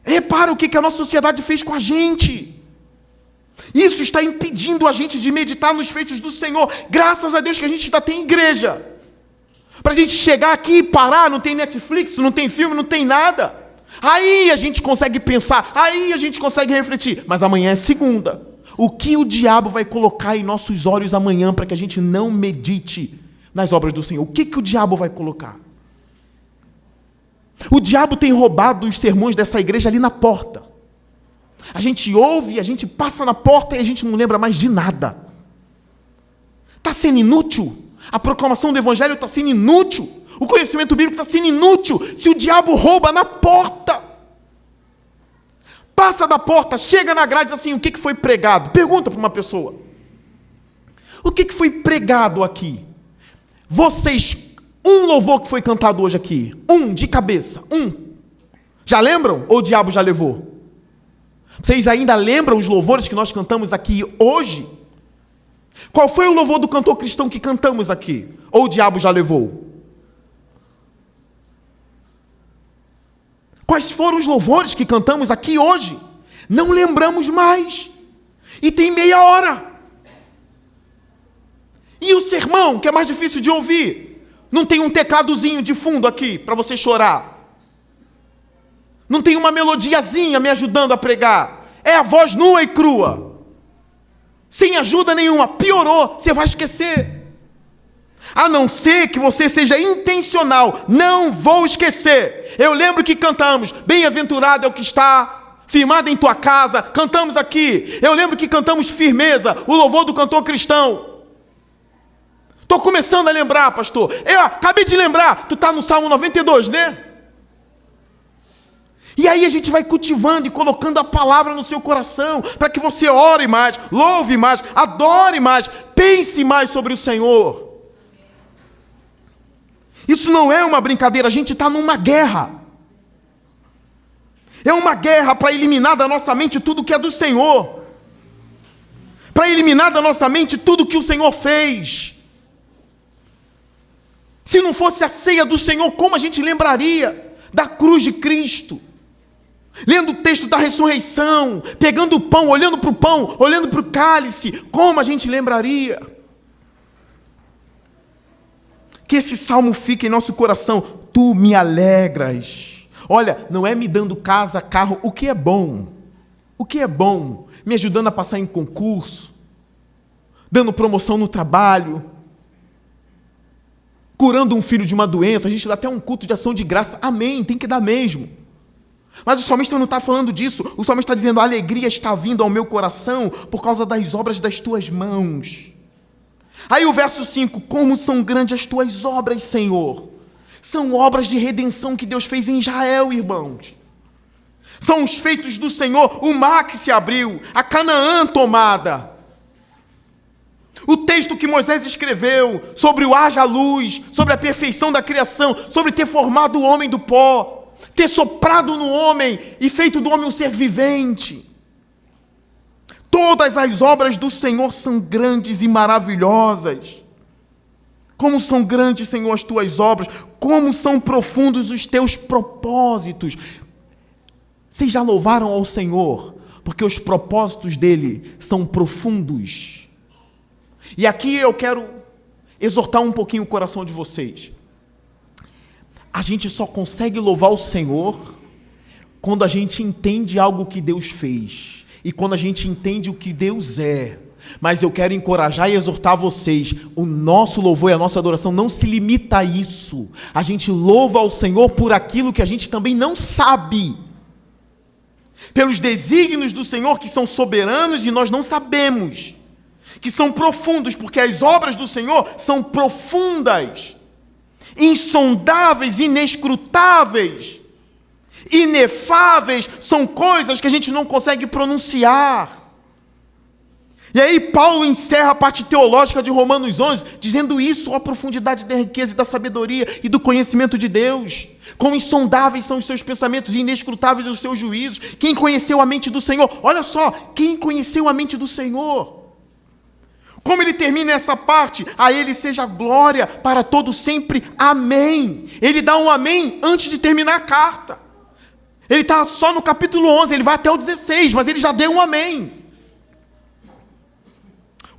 Repara o que a nossa sociedade fez com a gente. Isso está impedindo a gente de meditar nos feitos do Senhor. Graças a Deus que a gente ainda tem igreja. Para a gente chegar aqui e parar, não tem Netflix, não tem filme, não tem nada. Aí a gente consegue pensar, aí a gente consegue refletir. Mas amanhã é segunda. O que o diabo vai colocar em nossos olhos amanhã para que a gente não medite nas obras do Senhor? O que o diabo vai colocar? O diabo tem roubado os sermões dessa igreja ali na porta. A gente ouve, a gente passa na porta e a gente não lembra mais de nada. Está sendo inútil? A proclamação do Evangelho está sendo inútil. O conhecimento bíblico está sendo inútil se o diabo rouba na porta. Passa da porta, chega na grade e diz assim, o que foi pregado? Pergunta para uma pessoa. O que foi pregado aqui? Vocês, um louvor que foi cantado hoje aqui. De cabeça. Já lembram? Ou o diabo já levou? Vocês ainda lembram os louvores que nós cantamos aqui hoje? Qual foi o louvor do cantor cristão que cantamos aqui? Ou o diabo já levou? Quais foram os louvores que cantamos aqui hoje? Não lembramos mais. E tem meia hora. E o sermão, que é mais difícil de ouvir? Não tem um tecladozinho de fundo aqui para você chorar. Não tem uma melodiazinha me ajudando a pregar. É a voz nua e crua. Sem ajuda nenhuma, piorou, você vai esquecer. A não ser que você seja intencional, não vou esquecer. Eu lembro que cantamos, bem-aventurado é o que está firmada em tua casa. Cantamos aqui. Eu lembro que cantamos Firmeza, o louvor do cantor cristão. Estou começando a lembrar, pastor. Eu acabei de lembrar. Tu está no Salmo 92, né? E aí a gente vai cultivando e colocando a palavra no seu coração, para que você ore mais, louve mais, adore mais, pense mais sobre o Senhor. Isso não é uma brincadeira, a gente está numa guerra. É uma guerra para eliminar da nossa mente tudo que é do Senhor. Para eliminar da nossa mente tudo que o Senhor fez. Se não fosse a ceia do Senhor, como a gente lembraria da cruz de Cristo? Lendo o texto da ressurreição, pegando o pão, olhando para o cálice, como a gente lembraria? Que esse salmo fique em nosso coração. Tu me alegras. Olha, não é me dando casa, carro, o que é bom. O que é bom? Me ajudando a passar em concurso, dando promoção no trabalho, curando um filho de uma doença. A gente dá até um culto de ação de graça. Amém, tem que dar mesmo. Mas o salmista não está falando disso. O salmista está dizendo: a alegria está vindo ao meu coração por causa das obras das tuas mãos. Aí o verso 5: como são grandes as tuas obras, Senhor. São obras de redenção que Deus fez em Israel, irmãos. São os feitos do Senhor, o mar que se abriu, a Canaã tomada. O texto que Moisés escreveu sobre o haja luz, sobre a perfeição da criação, sobre ter formado o homem do pó, ter soprado no homem e feito do homem um ser vivente. Todas as obras do Senhor são grandes e maravilhosas. Como são grandes, Senhor, as tuas obras, como são profundos os teus propósitos. Vocês já louvaram ao Senhor, porque os propósitos dele são profundos. E aqui eu quero exortar um pouquinho o coração de vocês. A gente só consegue louvar o Senhor quando a gente entende algo que Deus fez e quando a gente entende o que Deus é. Mas eu quero encorajar e exortar vocês: o nosso louvor e a nossa adoração não se limita a isso. A gente louva ao Senhor por aquilo que a gente também não sabe, pelos desígnios do Senhor que são soberanos e nós não sabemos, que são profundos, porque as obras do Senhor são profundas, insondáveis, inescrutáveis, inefáveis, são coisas que a gente não consegue pronunciar. E aí Paulo encerra a parte teológica de Romanos 11, dizendo isso: a profundidade da riqueza e da sabedoria e do conhecimento de Deus. Quão insondáveis são os seus pensamentos e inescrutáveis os seus juízos. Quem conheceu a mente do Senhor? Olha só, quem conheceu a mente do Senhor? Como ele termina essa parte: a ele seja glória para todo sempre, amém. Ele dá um amém antes de terminar a carta. Ele está só no capítulo 11, ele vai até o 16, mas ele já deu um amém.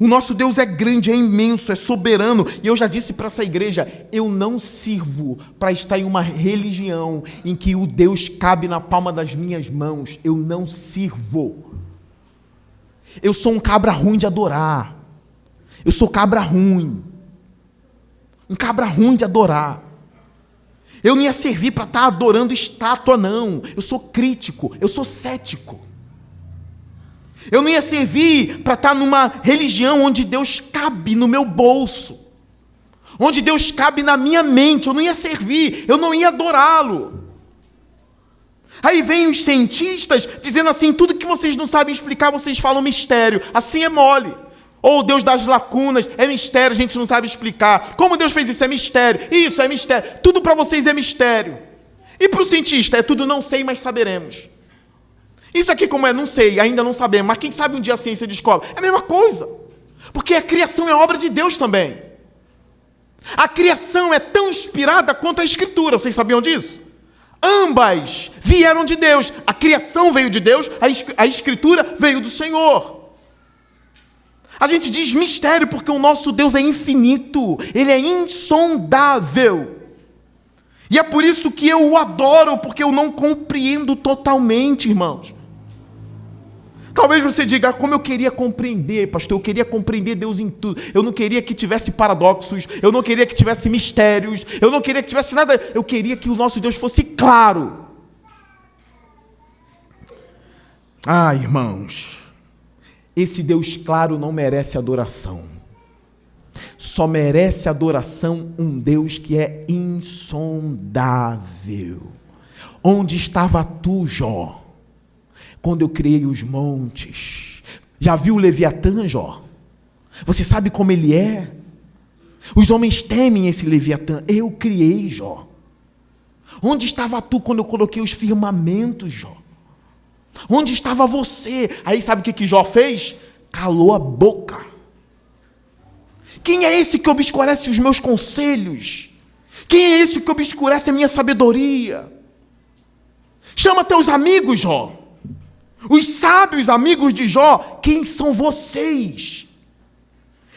O nosso Deus é grande, é imenso, é soberano. E eu já disse para essa igreja: eu não sirvo para estar em uma religião em que o Deus cabe na palma das minhas mãos. Eu não sirvo. Eu sou um cabra ruim de adorar. Eu sou cabra ruim. Um cabra ruim de adorar. Eu não ia servir para estar adorando estátua, não. Eu sou crítico, eu sou cético. Eu não ia servir para estar numa religião onde Deus cabe no meu bolso, onde Deus cabe na minha mente. Eu não ia servir, eu não ia adorá-lo. Aí vem os cientistas dizendo assim: tudo que vocês não sabem explicar, vocês falam mistério. Assim é mole. Ou Deus das lacunas, é mistério, a gente não sabe explicar. Como Deus fez isso? É mistério. Isso é mistério. Tudo para vocês é mistério. E para o cientista é tudo não sei, mas saberemos. Isso aqui como é? Não sei, ainda não sabemos. Mas quem sabe um dia a ciência descobre. É a mesma coisa. Porque a criação é obra de Deus também. A criação é tão inspirada quanto a Escritura. Vocês sabiam disso? Ambas vieram de Deus. A criação veio de Deus, a Escritura veio do Senhor. A gente diz mistério porque o nosso Deus é infinito. Ele é insondável. E é por isso que eu o adoro, porque eu não compreendo totalmente, irmãos. Talvez você diga: como eu queria compreender, pastor, eu queria compreender Deus em tudo. Eu não queria que tivesse paradoxos, eu não queria que tivesse mistérios, eu não queria que tivesse nada, eu queria que o nosso Deus fosse claro. Ah, irmãos, esse Deus claro não merece adoração. Só merece adoração um Deus que é insondável. Onde estava tu, Jó, quando eu criei os montes? Já viu o Leviatã, Jó? Você sabe como ele é? Os homens temem esse Leviatã. Eu criei, Jó. Onde estava tu quando eu coloquei os firmamentos, Jó? Onde estava você? Aí sabe o que Jó fez? Calou a boca. Quem é esse que obscurece os meus conselhos? Quem é esse que obscurece a minha sabedoria? Chama teus amigos, Jó. Os sábios amigos de Jó. Quem são vocês?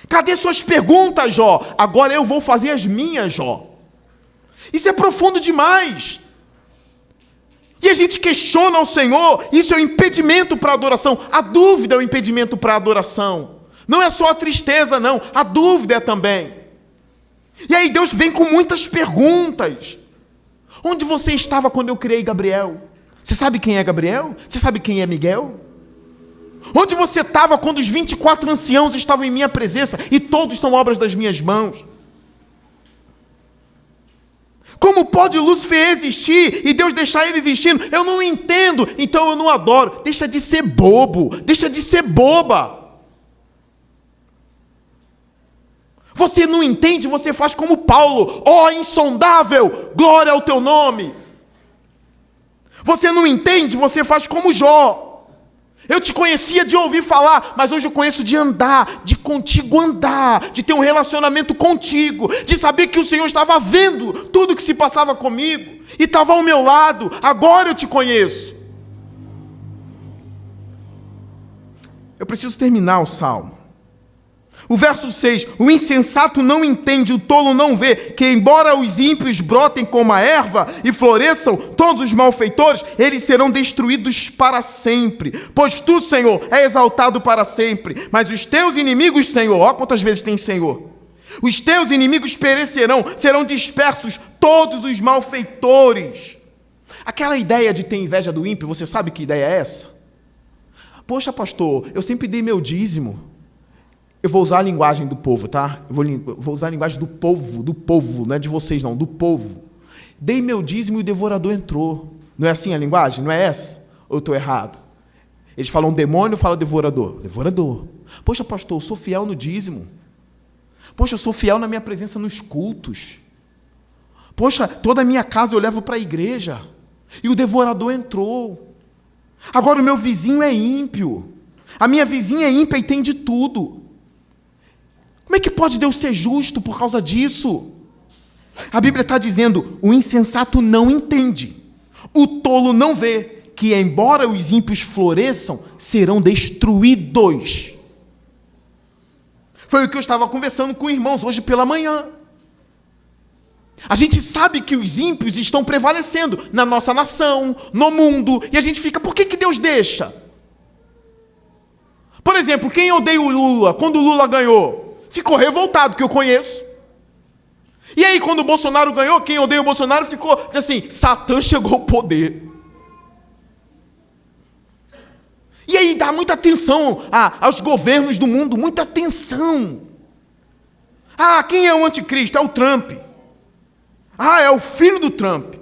Cadê suas perguntas, Jó? Agora eu vou fazer as minhas, Jó. Isso é profundo demais. E a gente questiona ao Senhor. Isso é um impedimento para a adoração. A dúvida é um impedimento para a adoração. Não é só a tristeza, não. A dúvida é também. E aí Deus vem com muitas perguntas. Onde você estava quando eu criei Gabriel? Você sabe quem é Gabriel? Você sabe quem é Miguel? Onde você estava quando os 24 anciãos estavam em minha presença e todos são obras das minhas mãos? Como pode Lúcifer existir e Deus deixar ele existindo? Eu não entendo, então eu não adoro. Deixa de ser bobo, deixa de ser boba. Você não entende, você faz como Paulo. Ó insondável, glória ao teu nome. Você não entende, você faz como Jó. Eu te conhecia de ouvir falar, mas hoje eu conheço de andar, de contigo andar, de ter um relacionamento contigo, de saber que o Senhor estava vendo tudo que se passava comigo e estava ao meu lado. Agora eu te conheço. Eu preciso terminar o salmo. O verso 6, o insensato não entende, o tolo não vê, que embora os ímpios brotem como a erva e floresçam, todos os malfeitores, eles serão destruídos para sempre. Pois tu, Senhor, é exaltado para sempre, mas os teus inimigos, Senhor, ó quantas vezes tem Senhor, os teus inimigos perecerão, serão dispersos todos os malfeitores. Aquela ideia de ter inveja do ímpio, você sabe que ideia é essa? Poxa, pastor, eu sempre dei meu dízimo. Eu vou usar a linguagem do povo, tá? Eu vou usar a linguagem do povo, não é de vocês não, do povo. Dei meu dízimo e o devorador entrou. Não é assim a linguagem? Não é essa? Ou eu estou errado? Eles falam demônio, falam devorador. Devorador. Poxa, pastor, eu sou fiel no dízimo. Poxa, eu sou fiel na minha presença nos cultos. Poxa, toda a minha casa eu levo para a igreja. E o devorador entrou. Agora o meu vizinho é ímpio. A minha vizinha é ímpia e tem de tudo. Como é que pode Deus ser justo por causa disso? A Bíblia está dizendo, o insensato não entende, o tolo não vê, que embora os ímpios floresçam, serão destruídos. Foi o que eu estava conversando com irmãos hoje pela manhã. A gente sabe que os ímpios estão prevalecendo na nossa nação, no mundo, e a gente fica, por que Deus deixa? Por exemplo, quem odeia o Lula, quando o Lula ganhou? Ficou revoltado, que eu conheço. E aí, quando o Bolsonaro ganhou, quem odeia o Bolsonaro ficou assim, Satã chegou ao poder. E aí dá muita atenção aos governos do mundo, muita atenção. Quem é o anticristo? É o Trump. É o filho do Trump.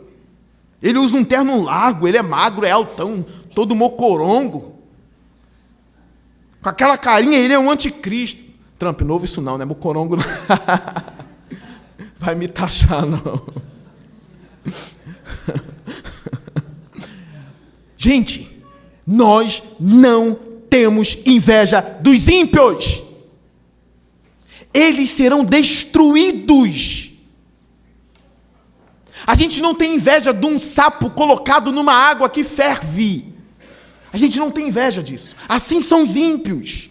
Ele usa um terno largo, ele é magro, é altão, todo mocorongo. Com aquela carinha, ele é um anticristo. Trump, não ouve isso não, né? Mocorongo não. Vai me taxar, não. Gente, nós não temos inveja dos ímpios. Eles serão destruídos. A gente não tem inveja de um sapo colocado numa água que ferve. A gente não tem inveja disso. Assim são os ímpios.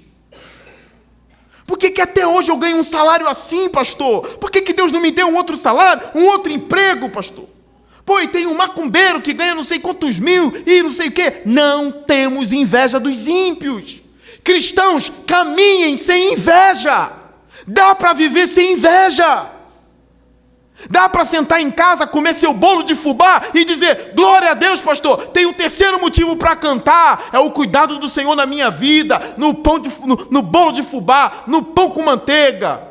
Por que até hoje eu ganho um salário assim, pastor? Por que Deus não me deu um outro salário, um outro emprego, pastor? E tem um macumbeiro que ganha não sei quantos mil e não sei o quê. Não temos inveja dos ímpios. Cristãos, caminhem sem inveja. Dá para viver sem inveja. Dá para sentar em casa, comer seu bolo de fubá e dizer: glória a Deus, pastor, tem um terceiro motivo para cantar, é o cuidado do Senhor na minha vida, no bolo de fubá, no pão com manteiga,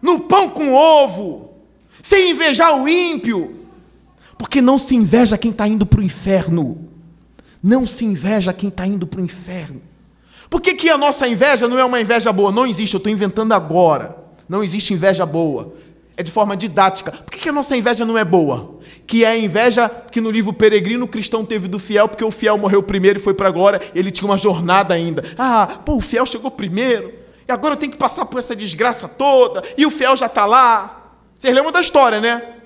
no pão com ovo, sem invejar o ímpio, porque não se inveja quem está indo para o inferno, não se inveja quem está indo para o inferno. Por que a nossa inveja não é uma inveja boa? Não existe, eu estou inventando agora, não existe inveja boa. É de forma didática. Por que a nossa inveja não é boa? Que é a inveja que no livro Peregrino o cristão teve do fiel, porque o fiel morreu primeiro e foi para a glória, ele tinha uma jornada ainda. O fiel chegou primeiro, e agora eu tenho que passar por essa desgraça toda, e o fiel já está lá. Vocês lembram da história, né?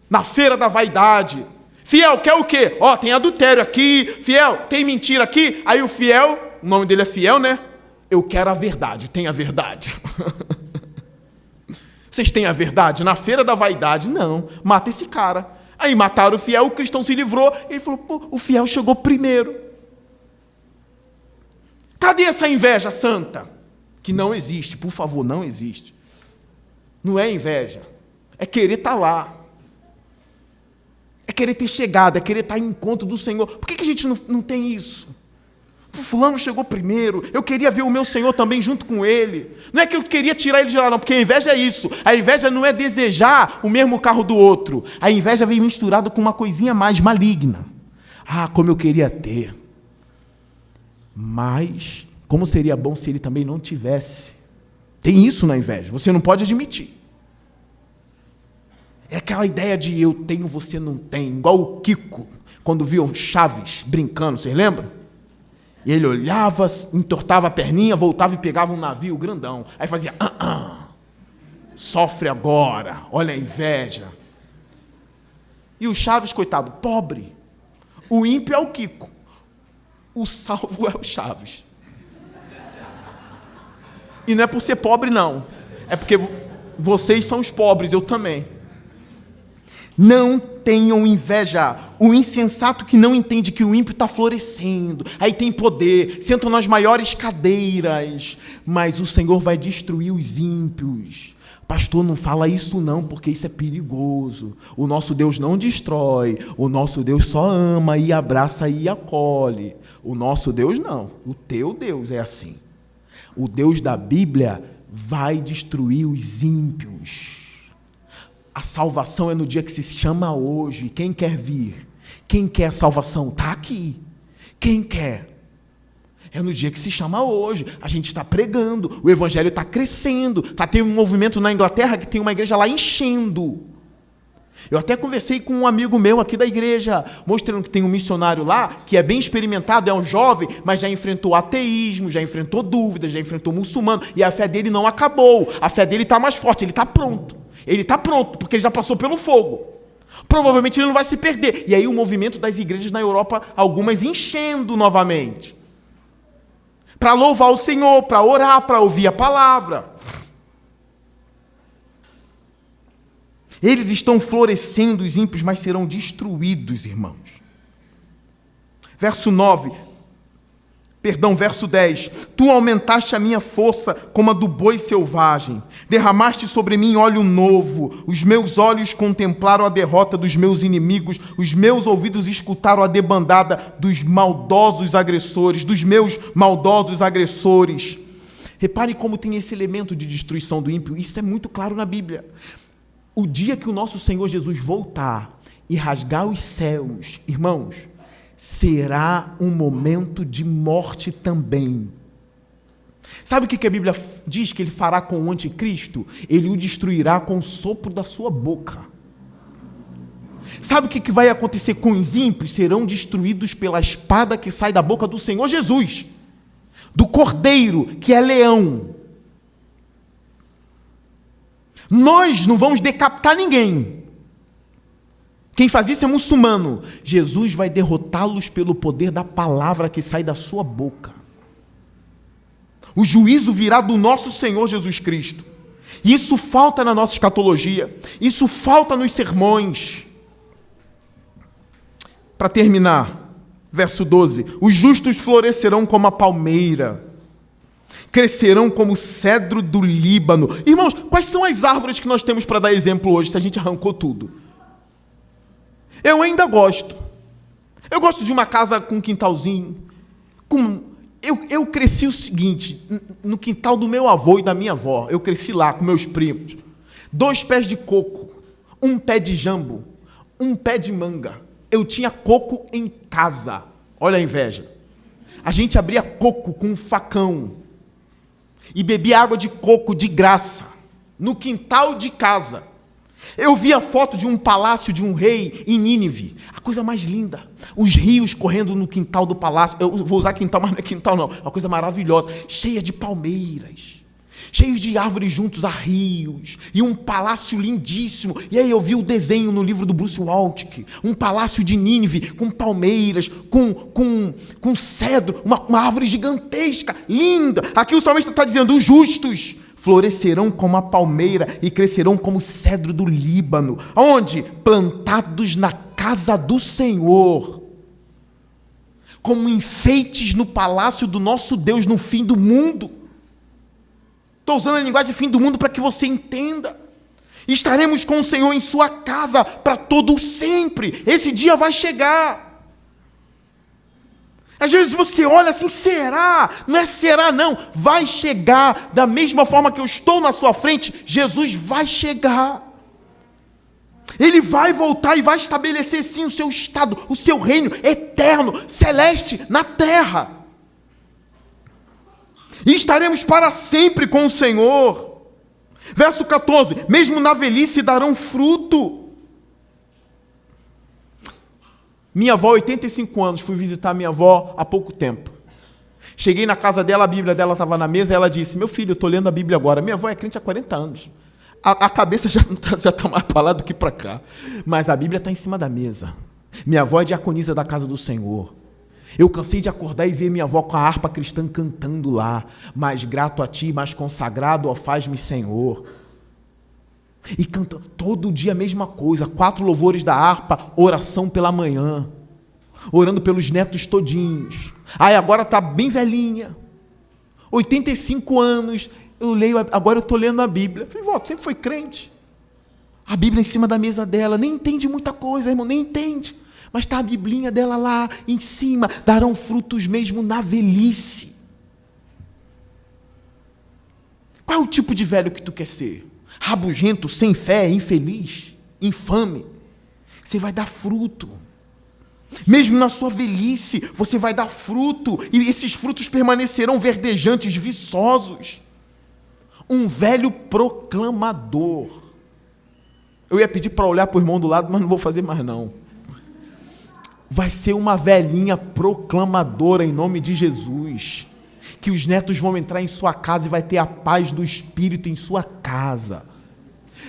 Na feira da vaidade. Fiel, quer o quê? Tem adultério aqui, fiel, tem mentira aqui. Aí o fiel, o nome dele é fiel, né? Eu quero a verdade, tem a verdade. Vocês têm a verdade? Na feira da vaidade, não, mata esse cara. Aí mataram o fiel, o cristão se livrou, ele falou: o fiel chegou primeiro. Cadê essa inveja santa? Que não existe, por favor, não existe. Não é inveja, é querer estar lá. É querer ter chegado, é querer estar em encontro do Senhor. Por que a gente não tem isso? O fulano chegou primeiro, eu queria ver o meu Senhor também junto com ele. Não é que eu queria tirar ele de lá, não, porque a inveja é isso. A inveja não é desejar o mesmo carro do outro. A inveja vem misturada com uma coisinha mais maligna. Como eu queria ter. Mas, como seria bom se ele também não tivesse. Tem isso na inveja, você não pode admitir. É aquela ideia de eu tenho, você não tem. Igual o Kiko, quando viu o Chaves brincando, vocês lembram? E ele olhava, entortava a perninha, voltava e pegava um navio grandão. Aí fazia, sofre agora, olha a inveja. E o Chaves, coitado, pobre. O ímpio é o Kiko. O salvo é o Chaves. E não é por ser pobre, não. É porque vocês são os pobres, eu também. Não tenham inveja. O insensato que não entende que o ímpio está florescendo, aí tem poder, sentam nas maiores cadeiras, mas o Senhor vai destruir os ímpios. Pastor, não fala isso não, porque isso é perigoso. O nosso Deus não destrói, o nosso Deus só ama e abraça e acolhe. O nosso Deus não, o teu Deus é assim. O Deus da Bíblia vai destruir os ímpios. A salvação é no dia que se chama hoje. Quem quer vir? Quem quer a salvação? Está aqui. Quem quer? É no dia que se chama hoje. A gente está pregando. O evangelho está crescendo. Tem um movimento na Inglaterra que tem uma igreja lá enchendo. Eu até conversei com um amigo meu aqui da igreja, mostrando que tem um missionário lá, que é bem experimentado, é um jovem, mas já enfrentou ateísmo, já enfrentou dúvidas, já enfrentou muçulmano, e a fé dele não acabou. A fé dele está mais forte, ele está pronto. Ele está pronto, porque ele já passou pelo fogo. Provavelmente ele não vai se perder. E aí o movimento das igrejas na Europa, algumas enchendo novamente. Para louvar o Senhor, para orar, para ouvir a palavra. Eles estão florescendo, os ímpios, mas serão destruídos, irmãos. Verso 10. Tu aumentaste a minha força como a do boi selvagem. Derramaste sobre mim óleo novo. Os meus olhos contemplaram a derrota dos meus inimigos. Os meus ouvidos escutaram a debandada dos maldosos agressores. Dos meus maldosos agressores. Repare como tem esse elemento de destruição do ímpio. Isso é muito claro na Bíblia. O dia que o nosso Senhor Jesus voltar e rasgar os céus, irmãos, será um momento de morte também. Sabe o que a Bíblia diz que ele fará com o anticristo? Ele o destruirá com o sopro da sua boca. Sabe o que vai acontecer com os ímpios? Serão destruídos pela espada que sai da boca do Senhor Jesus, do Cordeiro, que é leão. Nós não vamos decapitar ninguém. Quem faz isso é muçulmano. Jesus vai derrotá-los pelo poder da palavra que sai da sua boca. O juízo virá do nosso Senhor Jesus Cristo. Isso falta na nossa escatologia. Isso falta nos sermões. Para terminar, verso 12. Os justos florescerão como a palmeira. crescerão como cedro do Líbano. Irmãos, quais são as árvores que nós temos para dar exemplo hoje, se a gente arrancou tudo? Eu ainda gosto. Eu gosto de uma casa com um quintalzinho. Eu cresci o seguinte, no quintal do meu avô e da minha avó. Eu cresci lá com meus primos. 2 pés de coco, 1 pé de jambo, 1 pé de manga. Eu tinha coco em casa. Olha a inveja. A gente abria coco com um facão e bebia água de coco de graça, no quintal de casa. Eu vi a foto de um palácio de um rei em Nínive, a coisa mais linda, os rios correndo no quintal do palácio. Eu vou usar quintal, mas não é quintal não, uma coisa maravilhosa, cheia de palmeiras, cheios de árvores juntos a rios, e um palácio lindíssimo. E aí eu vi o desenho no livro do Bruce Waltke, um palácio de Nínive, com palmeiras, com cedro, uma árvore gigantesca, linda. Aqui o salmista está dizendo, os justos florescerão como a palmeira e crescerão como o cedro do Líbano. Aonde? Plantados na casa do Senhor, como enfeites no palácio do nosso Deus no fim do mundo. Estou usando a linguagem fim do mundo para que você entenda. Estaremos com o Senhor em sua casa para todo sempre. Esse dia vai chegar. Às vezes você olha assim, será? Não é será não, vai chegar. Da mesma forma que eu estou na sua frente, Jesus vai chegar. Ele vai voltar e vai estabelecer sim o seu estado, o seu reino eterno, celeste, na terra. E estaremos para sempre com o Senhor. Verso 14, mesmo na velhice darão fruto. Minha avó, 85 anos, fui visitar minha avó há pouco tempo. Cheguei na casa dela, a Bíblia dela estava na mesa, e ela disse, meu filho, eu estou lendo a Bíblia agora. Minha avó é crente há 40 anos. A cabeça já está mais para lá do que para cá. Mas a Bíblia está em cima da mesa. Minha avó é diaconisa da casa do Senhor. Eu cansei de acordar e ver minha avó com a harpa cristã cantando lá. Mais grato a ti, mais consagrado, ó faz-me Senhor. E canta todo dia a mesma coisa, 4 louvores da harpa, oração pela manhã, orando pelos netos todinhos. Aí agora está bem velhinha, 85 anos, agora eu estou lendo a Bíblia. Falei, vó, sempre foi crente. A Bíblia em cima da mesa dela, nem entende muita coisa, irmão, nem entende. Mas está a Biblinha dela lá em cima, darão frutos mesmo na velhice. Qual é o tipo de velho que tu quer ser? Rabugento, sem fé, infeliz, infame? Você vai dar fruto. Mesmo na sua velhice, você vai dar fruto, e esses frutos permanecerão verdejantes, viçosos. Um velho proclamador. Eu ia pedir para olhar para o irmão do lado, mas não vou fazer mais não. Vai ser uma velhinha proclamadora em nome de Jesus. Que os netos vão entrar em sua casa e vai ter a paz do Espírito em sua casa.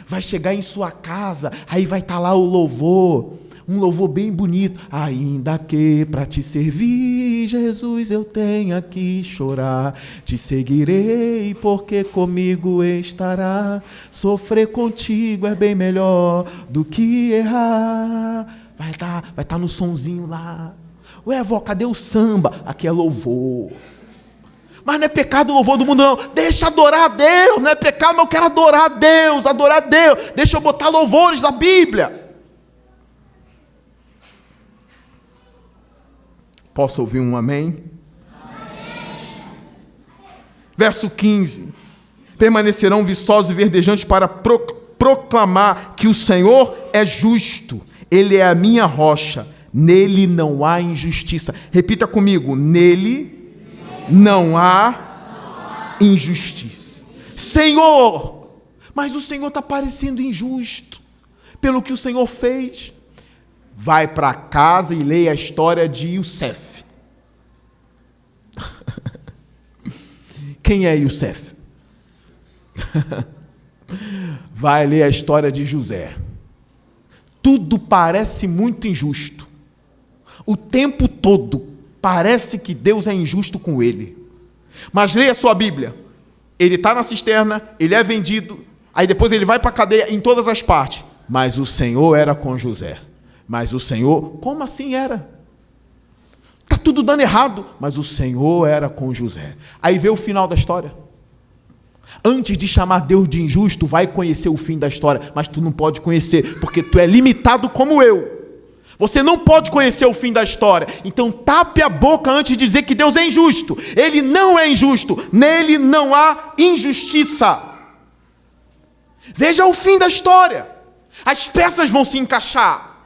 Vai chegar em sua casa, aí vai estar lá o louvor, um louvor bem bonito. Ainda que para te servir, Jesus, eu tenha que chorar. Te seguirei porque comigo estará. Sofrer contigo é bem melhor do que errar. Vai estar no sonzinho lá. Ué, vó, cadê o samba? Aqui é louvor. Mas não é pecado o louvor do mundo, não. Deixa adorar a Deus. Não é pecado, mas eu quero adorar a Deus. Adorar a Deus. Deixa eu botar louvores da Bíblia. Posso ouvir um amém? Amém. Verso 15. Permanecerão viçosos e verdejantes para proclamar que o Senhor é justo. Ele é a minha rocha. Nele não há injustiça. Repita comigo. Nele não há injustiça. Senhor, mas o Senhor está parecendo injusto pelo que o Senhor fez. Vai para casa e leia a história de Youssef. Quem é Youssef? Vai ler a história de José. Tudo parece muito injusto. O tempo todo parece que Deus é injusto com ele. Mas leia a sua Bíblia. Ele está na cisterna, ele é vendido, aí depois ele vai para a cadeia em todas as partes. Mas o Senhor era com José. Mas o Senhor, como assim era? Está tudo dando errado, mas o Senhor era com José. Aí vê o final da história. Antes de chamar Deus de injusto, vai conhecer o fim da história, mas tu não pode conhecer, porque tu é limitado como eu. Você não pode conhecer o fim da história, então tape a boca antes de dizer que Deus é injusto. Ele não é injusto, nele não há injustiça. Veja o fim da história, as peças vão se encaixar,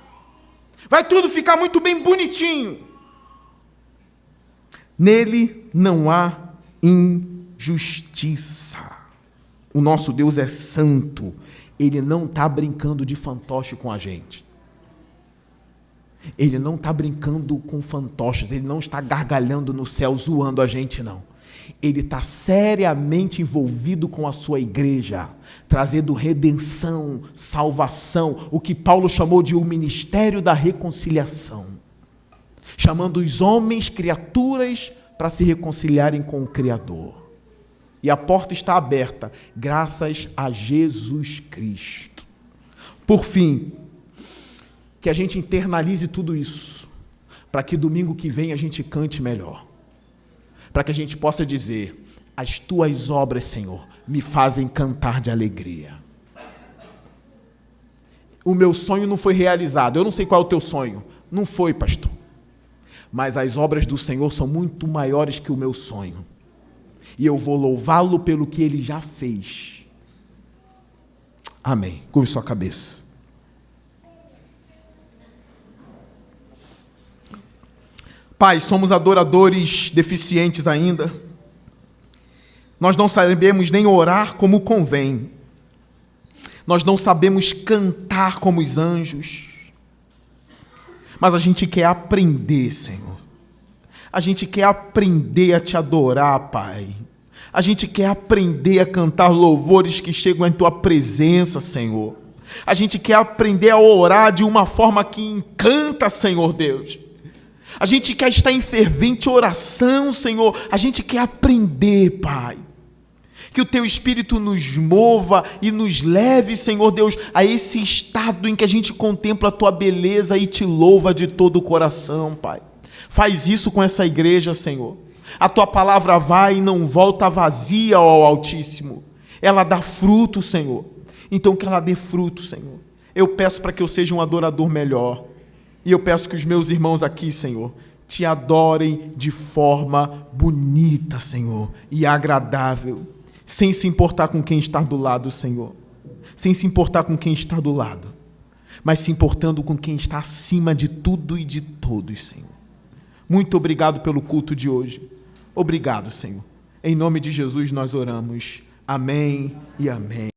vai tudo ficar muito bem bonitinho. Nele não há injustiça. O nosso Deus é santo, ele não está brincando de fantoche com a gente. Ele não está brincando com fantoches, ele não está gargalhando no céu, zoando a gente, não. Ele está seriamente envolvido com a sua igreja, trazendo redenção, salvação, o que Paulo chamou de o ministério da reconciliação, chamando os homens, criaturas, para se reconciliarem com o Criador. E a porta está aberta, graças a Jesus Cristo. Por fim, que a gente internalize tudo isso, para que domingo que vem a gente cante melhor, para que a gente possa dizer: as tuas obras, Senhor, me fazem cantar de alegria. O meu sonho não foi realizado, eu não sei qual é o teu sonho, não foi, pastor, mas as obras do Senhor são muito maiores que o meu sonho, e eu vou louvá-lo pelo que ele já fez. Amém. Curve sua cabeça. Pai, somos adoradores deficientes ainda. Nós não sabemos nem orar como convém. Nós não sabemos cantar como os anjos. Mas a gente quer aprender, Senhor. A gente quer aprender a te adorar, Pai. A gente quer aprender a cantar louvores que chegam em tua presença, Senhor. A gente quer aprender a orar de uma forma que encanta, Senhor Deus. A gente quer estar em fervente oração, Senhor. A gente quer aprender, Pai. Que o Teu Espírito nos mova e nos leve, Senhor Deus, a esse estado em que a gente contempla a Tua beleza e Te louva de todo o coração, Pai. Faz isso com essa igreja, Senhor. A Tua palavra vai e não volta vazia, ó Altíssimo. Ela dá fruto, Senhor. Então que ela dê fruto, Senhor. Eu peço para que eu seja um adorador melhor. E eu peço que os meus irmãos aqui, Senhor, te adorem de forma bonita, Senhor, e agradável, sem se importar com quem está do lado, Senhor, sem se importar com quem está do lado, mas se importando com quem está acima de tudo e de todos, Senhor. Muito obrigado pelo culto de hoje. Obrigado, Senhor. Em nome de Jesus nós oramos. Amém e amém.